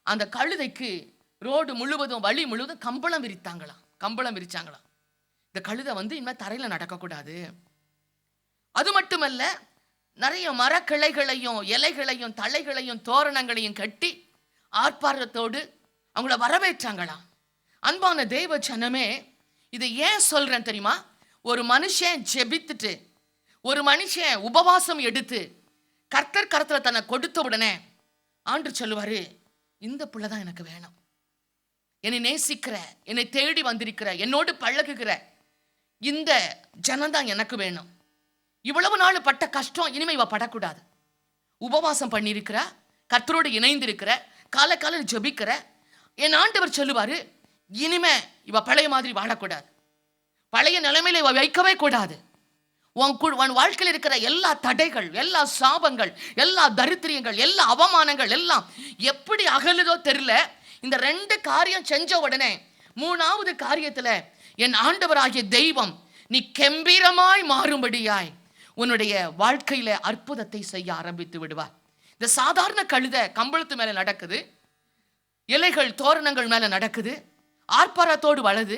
[SPEAKER 2] அந்த கழுதைக்கு ரோடு முழுவதும், வழி முழுவதும் கம்பளம் விரிச்சாங்களாம். இந்த கழுதை இனிமேல் தரையில நடக்கக்கூடாது. அது மட்டுமல்ல, நிறைய மரக்கிளைகளையும் இலைகளையும் தலைகளையும் தோரணங்களையும் கட்டி ஆர்ப்பாட்டத்தோடு அவங்கள வரவேற்றாங்களாம். அன்பான தேவ ஜனமே, இதை ஏன் சொல்றேன் தெரியுமா? ஒரு மனுஷன் ஜெபித்துட்டு, ஒரு மனுஷன் உபவாசம் எடுத்து கர்த்தர் கரத்துல தன்னை கொடுத்த உடனே ஆண்டவர் சொல்லுவாரு, இந்த பிள்ளை தான் எனக்கு வேணும், என்னை நேசிக்கிற, என்னை தேடி வந்திருக்கிற, என்னோடு பழகுகிற இந்த ஜனம்தான் எனக்கு வேணும். இவ்வளவு நாள் பட்ட கஷ்டம் இனிமே இவ படக்கூடாது. உபவாசம் பண்ணியிருக்கிற, கர்த்தரோடு இணைந்திருக்கிற, கால ஜெபிக்கிற என் ஆண்டவர் சொல்லுவாரு, இனிமே இவ பழைய மாதிரி வாழக்கூடாது, பழைய நிலைமையில இவ வைக்கவே கூடாது. உன் வாழ்க்கையில் இருக்கிற எல்லா தடைகள், எல்லா சாபங்கள், எல்லா தரித்திரியங்கள், எல்லா அவமானங்கள் எல்லாம் எப்படி அகலுதோ தெரியல. இந்த 2 காரியம் செஞ்ச உடனே 3வது காரியத்துல என் ஆண்டவராகிய தெய்வம் நீ கம்பீரமாய் மாறும்படியாய் உன்னுடைய வாழ்க்கையில அற்புதத்தை செய்ய ஆரம்பித்து விடுவார். இந்த சாதாரண கழுதை கம்பளத்து மேல நடக்குது, இலைகள் தோரணங்கள் மேல நடக்குது, ஆர்ப்பாரத்தோடு வளருது.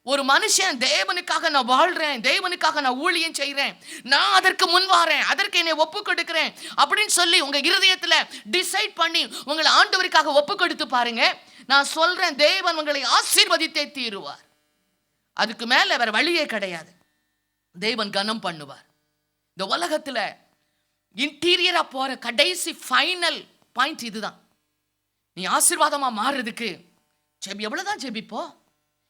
[SPEAKER 2] ஒரு மனுஷன் தேவனுக்காக நான் வாழ்றேன், தேவனுக்காக நான் ஊழியம் செய்றேன், நான் அதற்கு முன் வாரேன், அதற்கு என்னை ஒப்பு கொடுக்கிறேன் அப்படின்னு சொல்லி உங்க இருதயத்துல டிசைட் பண்ணி உங்களை ஆண்டவருக்காக ஒப்பு கொடுத்து பாருங்க. நான் சொல்றேன், தேவன் உங்களை ஆசீர்வதித்தே தீருவார். அதுக்கு மேல வேற வழியே கிடையாது. தேவன் கனம் பண்ணுவார். இந்த உலகத்துல இன்டீரியரா போற கடைசி ஃபைனல் பாயிண்ட் இதுதான். நீ ஆசீர்வாதமா மாறுறதுக்கு எவ்வளவுதான் ஜெபிப்போம்,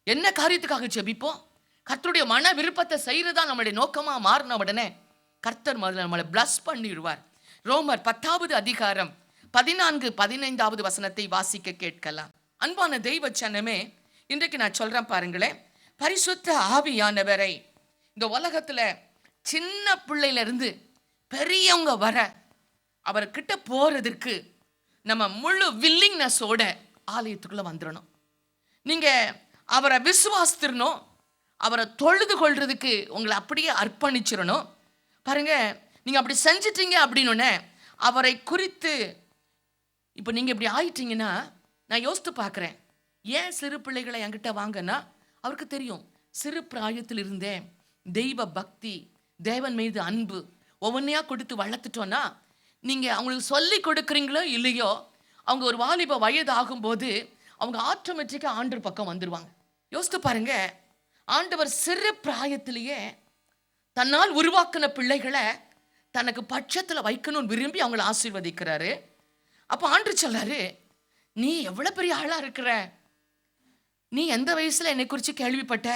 [SPEAKER 2] என்ன காரியத்துக்காக ஜெபிப்போம், கர்த்தருடைய மன விருப்பத்தை செய்யறதா நம்மளுடைய நோக்கமா மாறின உடனே கர்த்தர் நம்மளை பிளஸ் பண்ணிடுவார். ரோமர் 10வது அதிகாரம் 14-15வது வசனத்தை வாசிக்க கேட்கலாம். அன்பான தெய்வ ஜனமே, இன்றைக்கு நான் சொல்றேன் பாருங்களேன், பரிசுத்த ஆவியானவரை இந்த உலகத்துல சின்ன பிள்ளையில இருந்து பெரியவங்க வர அவர்கிட்ட போறதுக்கு நம்ம முழு வில்லிங்னஸோட ஆலயத்துக்குள்ள வந்துடணும். நீங்க அவரை விசுவாசித்திரணும், அவரை தொழுது கொள்றதுக்கு உங்களை அப்படியே அர்ப்பணிச்சிடணும். பாருங்க, நீங்க அப்படி செஞ்சிட்டீங்க அப்படின்னு அவரை குறித்து இப்போ நீங்க இப்படி ஆயிட்டீங்கன்னா, நான் யோசித்து பார்க்குறேன், ஏன் சிறு பிள்ளைகளை என்கிட்ட வாங்கன்னா அவருக்கு தெரியும், சிறு பிராயத்தில் இருந்தே தெய்வ பக்தி, தேவன் மீது அன்பு ஒவ்வொன்றையா கொடுத்து வளர்த்துட்டோன்னா, நீங்க அவங்களுக்கு சொல்லி கொடுக்குறீங்களோ இல்லையோ, அவங்க ஒரு வாலிப வயது ஆகும்போது அவங்க ஆட்டோமேட்டிக்கா ஆண்டவர் பக்கம் வந்துருவாங்க. யோசித்து பாருங்க, ஆண்டவர் சிறு பிராயத்திலேயே தன்னால் உருவாக்கின பிள்ளைகளை தனக்கு பட்சத்தில் வைக்கணும்னு விரும்பி அவங்களை ஆசீர்வதிக்கிறாரு. அப்போ ஆண்டவர் சொல்றாரு, நீ எவ்வளவு பெரிய ஆளா இருக்கிற, நீ எந்த வயசுல என்னை குறித்து கேள்விப்பட்ட,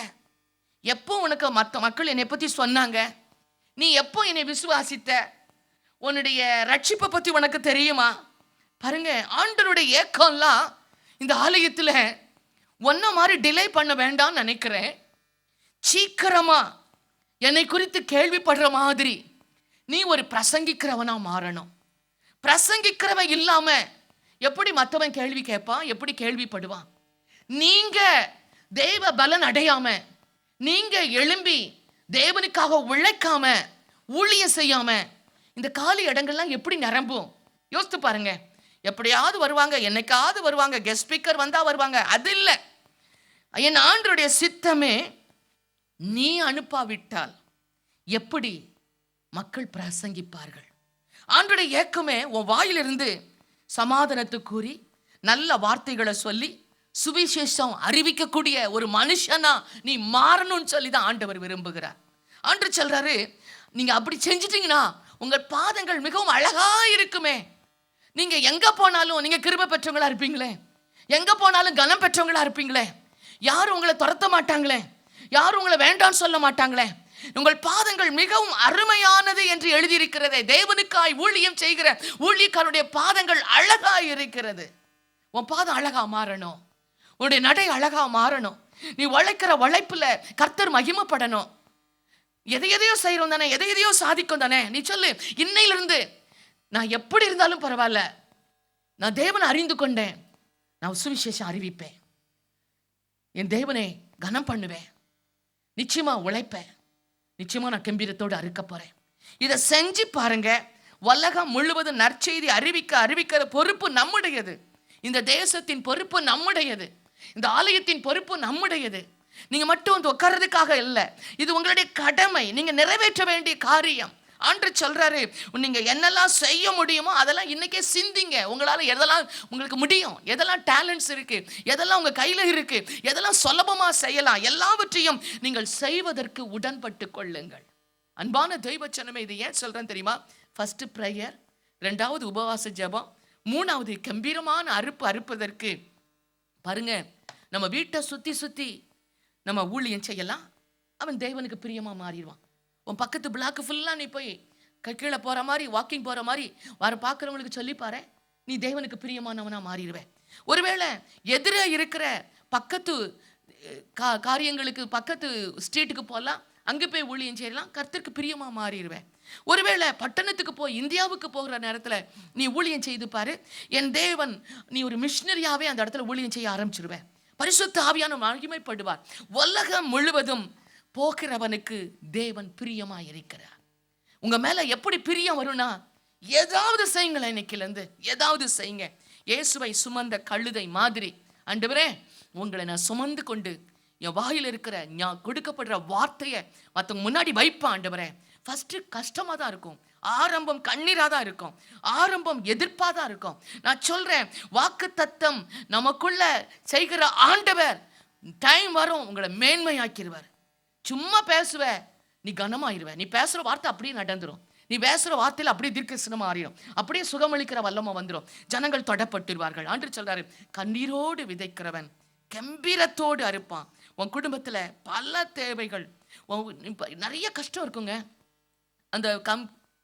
[SPEAKER 2] எப்போ உனக்கு மற்ற மக்கள் என்னை பற்றி சொன்னாங்க? நீ எப்போ என்னை விசுவாசித்த? உன்னுடைய ரட்சிப்பை பற்றி உனக்கு தெரியுமா? பாருங்க, ஆண்டவருடைய ஏக்கம்லாம் இந்த ஆலயத்தில் ஒன்ன மாதிரி டிலே பண்ண வேண்டாம்னு நினைக்கிறேன். சீக்கிரமா என்னை குறித்து கேள்விப்படுற மாதிரி நீ ஒரு பிரசங்கிக்கிறவனா மாறணும். பிரசங்கிக்கிறவன் இல்லாம எப்படி மற்றவன் கேள்வி கேட்பான்? எப்படி கேள்விப்படுவான்? நீங்க தேவ பலன் அடையாம, நீங்க எழும்பி தேவனுக்காக உழைக்காம, ஊழியம் செய்யாம இந்த காலி இடங்கள்லாம் எப்படி நிரம்பும்? யோசித்து பாருங்க. எப்படியாவது வருவாங்க, என்னைக்காவது வருவாங்க, கெஸ்ட் ஸ்பீக்கர் வந்தா வருவாங்க. அது இல்லை. என் ஆண்டருடைய சித்தமே நீ அனுப்பாவிட்டால் எப்படி மக்கள் பிரசங்கிப்பார்கள்? ஆண்டருடைய ஏக்கமே உன் வாயிலிருந்து சமாதானத்தை கூறி நல்ல வார்த்தைகளை சொல்லி சுவிசேஷம் அறிவிக்கக்கூடிய ஒரு மனுஷனா நீ மாறணும்னு சொல்லி தான் ஆண்டவர் விரும்புகிறார். ஆண்டவர் சொல்றாரு, நீங்க அப்படி செஞ்சிட்டீங்கன்னா உங்கள் பாதங்கள் மிகவும் அழகா இருக்குமே. நீங்க எங்க போனாலும் நீங்க கிருபை பெற்றவங்களா இருப்பீங்களே, எங்க போனாலும் கனம் பெற்றவங்களா இருப்பீங்களே, யாரும் உங்களை துரத்த மாட்டாங்களே, யாரும் உங்களை வேண்டான்னு சொல்ல மாட்டாங்களே. உங்கள் பாதங்கள் மிகவும் அருமையானது என்று எழுதியிருக்கிறதே. தேவனுக்காய் ஊழியம் செய்கிற ஊழியக்காரருடைய பாதங்கள் அழகா இருக்கிறது. உன் பாதம் அழகா மாறணும், உன்னுடைய நடை அழகா மாறணும். நீ உழைக்கிற உழைப்புல கர்த்தர் மகிமைப்படணும். எதையோ செய்யறோம் தானே, எதையோ சாதிக்கும் தானே. நீ சொல்லு, இன்னையிலிருந்து நான் எப்படி இருந்தாலும் பரவாயில்ல, நான் தேவனை அறிந்து கொண்டேன், நான் சுவிசேஷம் அறிவிப்பேன், என் தேவனை கனம் பண்ணுவேன், நிச்சயமா உழைப்பேன், நிச்சயமா நான் கம்பீரத்தோடு அறுக்க போறேன். இதை செஞ்சு பாருங்க. உலகம் முழுவதும் நற்செய்தி அறிவிக்கிற பொறுப்பு நம்முடையது. இந்த தேசத்தின் பொறுப்பு நம்முடையது. இந்த ஆலயத்தின் பொறுப்பு நம்முடையது. நீங்க மட்டும் வந்து உட்கார்றதுக்காக இல்லை, இது உங்களுடைய கடமை. நீங்க நிறைவேற்ற வேண்டிய காரியம். ஆண்டவர் சொல்றாரு, நீங்க என்னெல்லாம் செய்ய முடியுமோ அதெல்லாம் இன்னைக்கே சிந்திங்க. உங்களால எதெல்லாம் உங்களுக்கு முடியும், எதெல்லாம் டேலண்ட்ஸ் இருக்கு, எதெல்லாம் உங்க கையில இருக்கு, எதெல்லாம் சுலபமா செய்யலாம், எல்லாவற்றையும் நீங்கள் செய்வதற்கு உடன்பட்டு கொள்ளுங்கள். அன்பான தெய்வச்சனமே, இது ஏன் சொல்றேன் தெரியுமா? ஃபர்ஸ்ட் பிரேயர், 2வது உபவாச ஜெபம், 3வது கம்பீரமான அறுப்பதற்கு பாருங்க. நம்ம வீட்டை சுத்தி நம்ம ஊழியம் செய்யலாம். அவன் தேவனுக்கு பிரியமா மாறிடுவான். உன் பக்கத்து பிளாக் ஃபுல்லாக நீ போய் கீழே போகிற மாதிரி, வாக்கிங் போகிற மாதிரி வர பார்க்குறவங்களுக்கு சொல்லி பாரு, நீ தேவனுக்கு பிரியமானவனா மாறிடுவேன். ஒருவேளை எதிரே இருக்கிற பக்கத்து காரியங்களுக்கு பக்கத்து ஸ்ட்ரீட்டுக்கு போகலாம், அங்கே போய் ஊழியம் செய்யலாம், கர்த்தருக்கு பிரியமாக மாறிடுவேன். ஒருவேளை பட்டணத்துக்கு போய் இந்தியாவுக்கு போகிற நேரத்தில் நீ ஊழியம் செய்து பாரு, என் தேவன் நீ ஒரு மிஷினரியாவே அந்த இடத்துல ஊழியம் செய்ய ஆரம்பிச்சிருவேன். பரிசுத்த ஆவியான மகிமைப்படுவார். உலகம் முழுவதும் போகிறவனுக்கு தேவன் பிரியமா இருக்கிறார். உங்க மேல எப்படி பிரியம் வரும்னா, ஏதாவது செய்யுங்களேன், இன்னைக்குலேருந்து ஏதாவது செய்யுங்க. இயேசுவை சுமந்த கழுதை மாதிரி, ஆண்டவரே உங்களை நான் சுமந்து கொண்டு என் வாயில் இருக்கிற நான் கொடுக்கப்படுற வார்த்தையை மற்றவங்க முன்னாடி வைப்பேன். ஆண்டவரே, ஃபர்ஸ்ட் கஷ்டமா தான் இருக்கும், ஆரம்பம் கண்ணீராக தான் இருக்கும், ஆரம்பம் எதிர்ப்பாக தான் இருக்கும். நான் சொல்றேன், வாக்கு தத்தம் நமக்குள்ள செய்கிற ஆண்டவர் டைம் வரும் உங்களை மேன்மையாக்கிடுவார். சும்மா பேசுவ, நீ கனமாயிருவ. நீ பேசுற வார்த்தை அப்படியே நடந்துரும். நீ பேசுற வார்த்தையில் அப்படியே தீர்க்கதரிசனமா மாறிடும், அப்படியே சுகமளிக்கிற வல்லமா வந்துடும். ஜனங்கள் தொடப்பட்டுருவார்கள். ஆண்டவர் சொல்றாரு, கண்ணீரோடு விதைக்கிறவன் கம்பீரத்தோடு அறுப்பான். உன் குடும்பத்துல பல தேவைகள், நிறைய கஷ்டம் இருக்குங்க. அந்த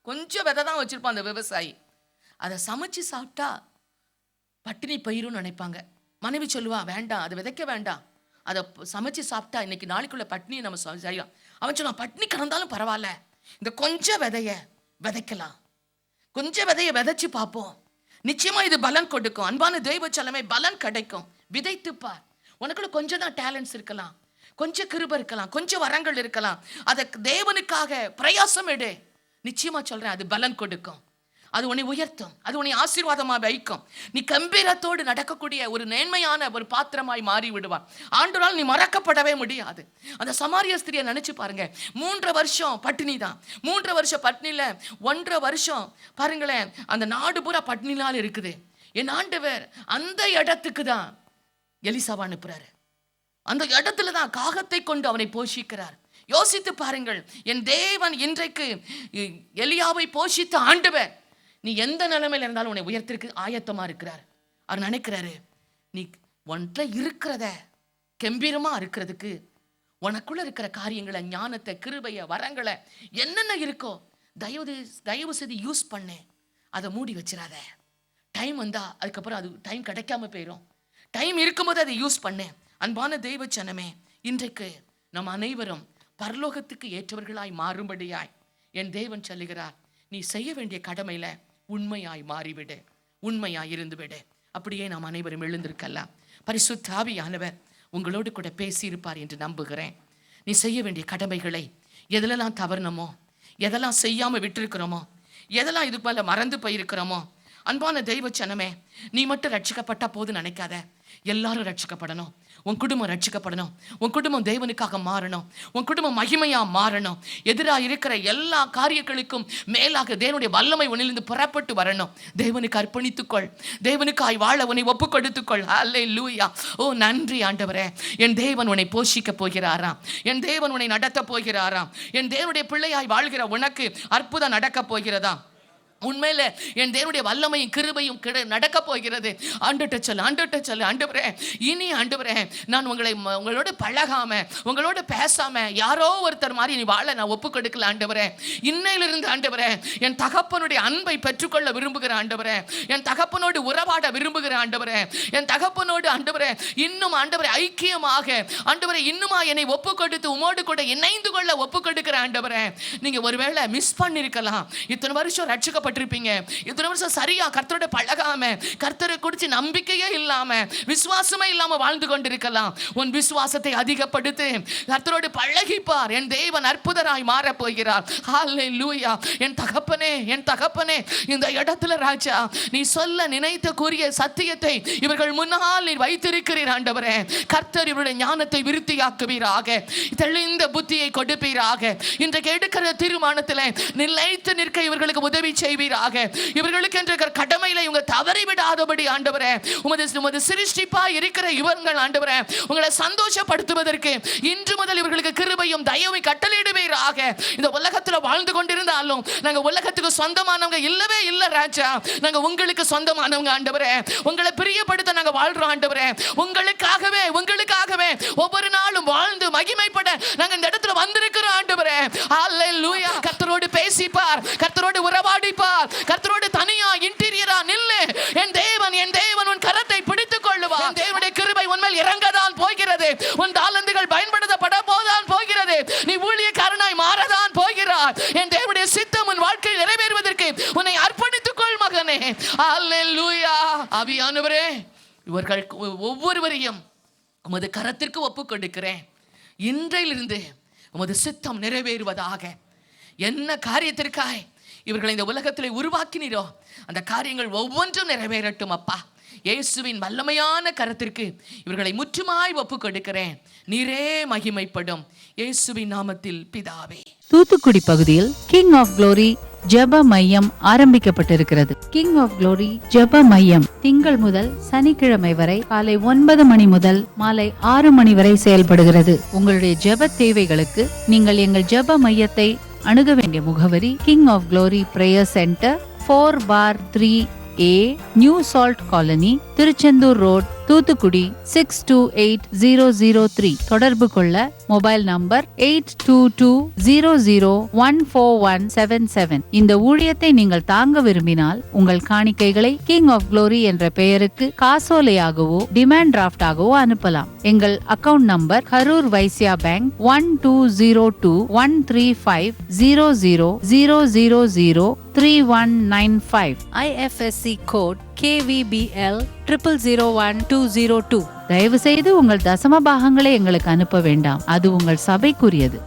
[SPEAKER 2] கொஞ்சம் விதை தான் வச்சிருப்பான் அந்த விவசாயி, அதை சமைச்சு சாப்பிட்டா பட்டினி பயிரும்னு நினைப்பாங்க. மனைவி சொல்லுவா, வேண்டாம், அதை விதைக்க வேண்டாம், அதை சமைச்சு சாப்பிட்டா இன்னைக்கு நாளைக்குள்ள பட்னியை நம்ம செய்யலாம். அவன் சொல்லுவான், பட்னி கடந்தாலும் பரவாயில்ல, இந்த கொஞ்சம் விதைய விதைக்கலாம், கொஞ்சம் விதைய விதைச்சு பார்ப்போம், நிச்சயமா இது பலன் கொடுக்கும். அன்பான தெய்வ செல்லமே, பலன் கிடைக்கும். விதைத்துப்பார். உனக்குள்ள கொஞ்சம் தான் டேலண்ட்ஸ் இருக்கலாம், கொஞ்சம் கிருபை இருக்கலாம், கொஞ்சம் வரங்கள் இருக்கலாம், அதை தேவனுக்காக பிரயாசம் எடு. நிச்சயமா சொல்றேன், அது பலன் கொடுக்கும், அது உன்னை உயர்த்தும், அது உன்னை ஆசீர்வாதமாக வைக்கும். நீ கம்பீரத்தோடு நடக்கக்கூடிய ஒரு நேர்மையான ஒரு பாத்திரமாய் மாறி விடுவார். ஆண்டவரால் நீ மறக்கப்படவே முடியாது. அந்த சமாரிய ஸ்திரியை நினைச்சு பாருங்க, 3 வருஷம் பட்டினி தான். 3 வருஷம் பட்டினியில 1.5 வருஷம் பாருங்களேன், அந்த நாடு பூரா பட்டினிலால் இருக்குது. என் ஆண்டவர் அந்த இடத்துக்கு தான் எலிசாவை அனுப்புறாரு. அந்த இடத்துல தான் காகத்தை கொண்டு அவனை போஷிக்கிறார். யோசித்து பாருங்கள், என் தேவன் இன்றைக்கு எலியாவை போஷித்த ஆண்டவர் நீ எந்த நிலைமையில இருந்தாலும் உன்னை உயர்த்திற்கு ஆயத்தமா இருக்கிறார். அவர் நினைக்கிறாரு, நீ ஒன்றை இருக்கிறத கம்பீரமா இருக்கிறதுக்கு உனக்குள்ள இருக்கிற காரியங்களை, ஞானத்தை, கிருபைய, வரங்களை, என்னென்ன இருக்கோ தயவு செய்து யூஸ் பண்ணு. அதை மூடி வச்சிடாத. டைம் வந்தா அதுக்கப்புறம் அது டைம் கிடைக்காம போயிடும். டைம் இருக்கும்போது அதை யூஸ் பண்ணு. அன்பான தெய்வ ஜனமே, இன்றைக்கு நம் அனைவரும் பரலோகத்துக்கு ஏற்றவர்களாய் மாறும்படியாய் என் தேவன் சொல்லுகிறார், நீ செய்ய வேண்டிய கடமையில உண்மையாய் மாறிவிடு, உண்மையாய் இருந்துவிடு. அப்படியே நாம் அனைவரும் எழுந்திருக்கலாம். பரிசுத்த ஆவியானவர் உங்களோடு கூட பேசியிருப்பார் என்று நம்புகிறேன். நீ செய்ய வேண்டிய கடமைகளை, எதெல்லாம் தவறணுமோ, எதெல்லாம் செய்யாம விட்டுருக்கிறோமோ, எதெல்லாம் இது போல மறந்து போயிருக்கிறோமோ, அன்பான தெய்வ ஜனமே, நீ மட்டும் ரட்சிக்கப்பட்ட போது நினைக்காத. எல்லாரும் ரட்சிக்கப்படணும். உன் குடும்பம் ரட்சிக்கப்படணும். உன் குடும்பம் தேவனுக்காக மாறணும். உன் குடும்பம் மகிமையா மாறணும். எதிராக இருக்கிற எல்லா காரியங்களுக்கும் மேலாக தேவனுடைய வல்லமை உன்னிலிருந்து புறப்பட்டு வரணும். தேவனுக்கு அர்ப்பணித்துக்கொள். தேவனுக்காய் வாழ உன்னை ஒப்பு கொடுத்துக்கொள். அல்லேலூயா. ஓ நன்றி ஆண்டவரே. என் தேவன் உன்னை போஷிக்க போகிறாராம். என் தேவன் உன்னை நடத்த போகிறாராம். என் தேவனுடைய பிள்ளையாய் வாழ்கிற உனக்கு அற்புதம் நடக்க போகிறதாம். உண்மையில என் தேவனுடைய வல்லமையும் கிருபையும் நடக்க போகிறது. ஆண்டவர்ட்ட சொல்லு, ஆண்டவரே, இனி ஆண்டவரே, நான் உங்களோட பழகாம, உங்களோட பேசாம யாரோ ஒருத்தர் மாதிரி நீ வாழ நான் ஒப்பு கொடுக்கல ஆண்டவரே. இன்னையிலிருந்து ஆண்டவரே, என் தகப்பனுடைய அன்பை பெற்றுக்கொள்ள விரும்புகிற ஆண்டவரே, என் தகப்பனோடு உறவாட விரும்புகிற ஆண்டவரே, என் தகப்பனோடு ஆண்டவரே இன்னும் ஆண்டவரே ஐக்கியமாக ஆண்டவரே இன்னுமா என்னை ஒப்பு கொடுத்து உமோடு கூட இணைந்து கொள்ள ஒப்பு கொடுக்கிற ஆண்டவரே. நீங்க ஒருவேளை மிஸ் பண்ணிருக்கலாம். இத்தனை வருஷம் ரட்சிக்கப்பட்டிருப்பீங்க. இத்தனை வருஷம் சரியா கர்த்தரோட பழகாம, கர்த்தரை குறித்து நம்பிக்கையே இல்லாம, விசுவாசமே இல்லாம வாழ்ந்து கொண்டிருக்கலாம். உன் விசுவாசத்தை அதிகப்படுத்து. கர்த்தரோடு பழகிப்பார். என் தேவன் அற்புதராய் மாற போகிறார். ஹல்லேலூயா. என் தகப்பனே, என் தகப்பனே, இந்த இடத்துல ராஜா நீ சொல்ல நினைத்த கூறிய சத்தியத்தை இவர்கள் முன்னால் நீ வைத்திருக்கிறீர் ஆண்டவரே. கர்த்தர் இவருடைய ஞானத்தை விருத்தியாக்குவீராக, தெளிந்த புத்தியை கொடுப்பீராக. இன்றைக்கு எடுக்கிற தீர்மானத்தில் நிலைத்து நிற்க இவர்களுக்கு உதவி செய்வீராக. இவர்களுக்கு என்ற கடமையில இவங்க தவறி விடாதபடி ஆண்டவரே, உமது சிருஷ்டிப்பா இருக்கிற இவர்கள் ஆண்டவரே உங்களை சந்தோஷப்படுத்துவதற்கு இன்று முதல் இவர்களுக்கு கிருபையும் தயவும் கட்டளையிடுவீராக. இந்த உலகத்துல வாழ்ந்து கொண்டிருந்தாலும் நாங்க உலகத்துக்கு சொந்தமானவங்க இல்லவே இல்ல ராஜா. நாங்க உங்களுக்கு சொந்தமானவங்க ஆண்டவரே. உங்களை பிரியப்படுத்த நாங்க வாழ்றோம் ஆண்டவரே. உங்களுக்காகவே ஒவ்வொரு நாளும் வாழ்ந்து மகிமைப்பட நாங்க இந்த இடத்துல வந்திருக்கிறோம் ஆண்டவரே. ஹல்லேலூயா. கர்த்தரோடு பேசிப்பார், கர்த்தரோடு உறவாடிப்பார், கர்த்தரோடு தனியா இன்டீரியரா நில்லு. என் தேவன் உன் கரத்தை பிடித்துக் கொள்ளுவார். என் தேவனுடைய கிருபை உன்மேல் இறங்கதான் போகிறது. உன் தாளந்துகள் பயன்படுத்தப்பட போதான் போகிறது. நீ ஊழியக்காரனாய் மாறதான் போகிறார். என் தேவனுடைய சித்தம் உன் வாழ்க்கையில் நிறைவேறுவதற்கு உன்னை அர்ப்பணித்துக் கொள் மகனே. அல்லேலூயா. ஆவியானவரே, இவர்கள் ஒவ்வொருவரையும் உமது கரத்திற்கு ஒப்புக் கொடுக்கிறேன். இன்றையிலிருந்து உமது சித்தம் நிறைவேறுவதாக. என்ன காரியத்திற்காய் இவர்களை இந்த உலகத்தில் உருவாக்கினீரோ அந்த காரியங்கள் ஒவ்வொன்றும் நிறைவேறட்டும் அப்பா. இயேசுவின் வல்லமையான கரத்திற்கு இவர்களை முற்றுமாய் ஒப்பு கொடுக்கிறேன். நீரே மகிமைப்படும். இயேசுவின் நாமத்தில் பிதாவே.
[SPEAKER 1] தூத்துக்குடி பகுதியில் கிங் ஆஃப் குளோரி ஜெப மையம் ஆரம்பிக்கப்பட்டிருக்கிறது. கிங் ஆஃப் குளோரி ஜெப மையம் திங்கள் முதல் சனிக்கிழமை வரை காலை 9 மணி முதல் மாலை 6 மணி வரை செயல்படுகிறது. உங்களுடைய ஜெப தேவைகளுக்கு நீங்கள் எங்கள் ஜெப மையத்தை அணுக வேண்டிய முகவரி king of glory prayer centre, 4/3A, new salt colony, Tiruchendur road, Thoothukudi 628003. தொடர்பு கொள்ள மொபைல் நம்பர் 8220014177. இந்த ஊழியத்தை நீங்கள் தாங்க விரும்பினால் உங்கள் காணிக்கைகளை கிங் ஆஃப் குளோரி என்ற பெயருக்கு காசோலையாகவோ டிமாண்ட் டிராஃப்டாகவோ அனுப்பலாம். எங்கள் account number Karur Vysya bank 1202135000003195. IFSC code KVBL 0001-202. தயவு செய்து உங்கள் தசம பாகங்களை எங்களுக்கு அனுப்ப வேண்டாம். அது உங்கள் சபைக்குரியது.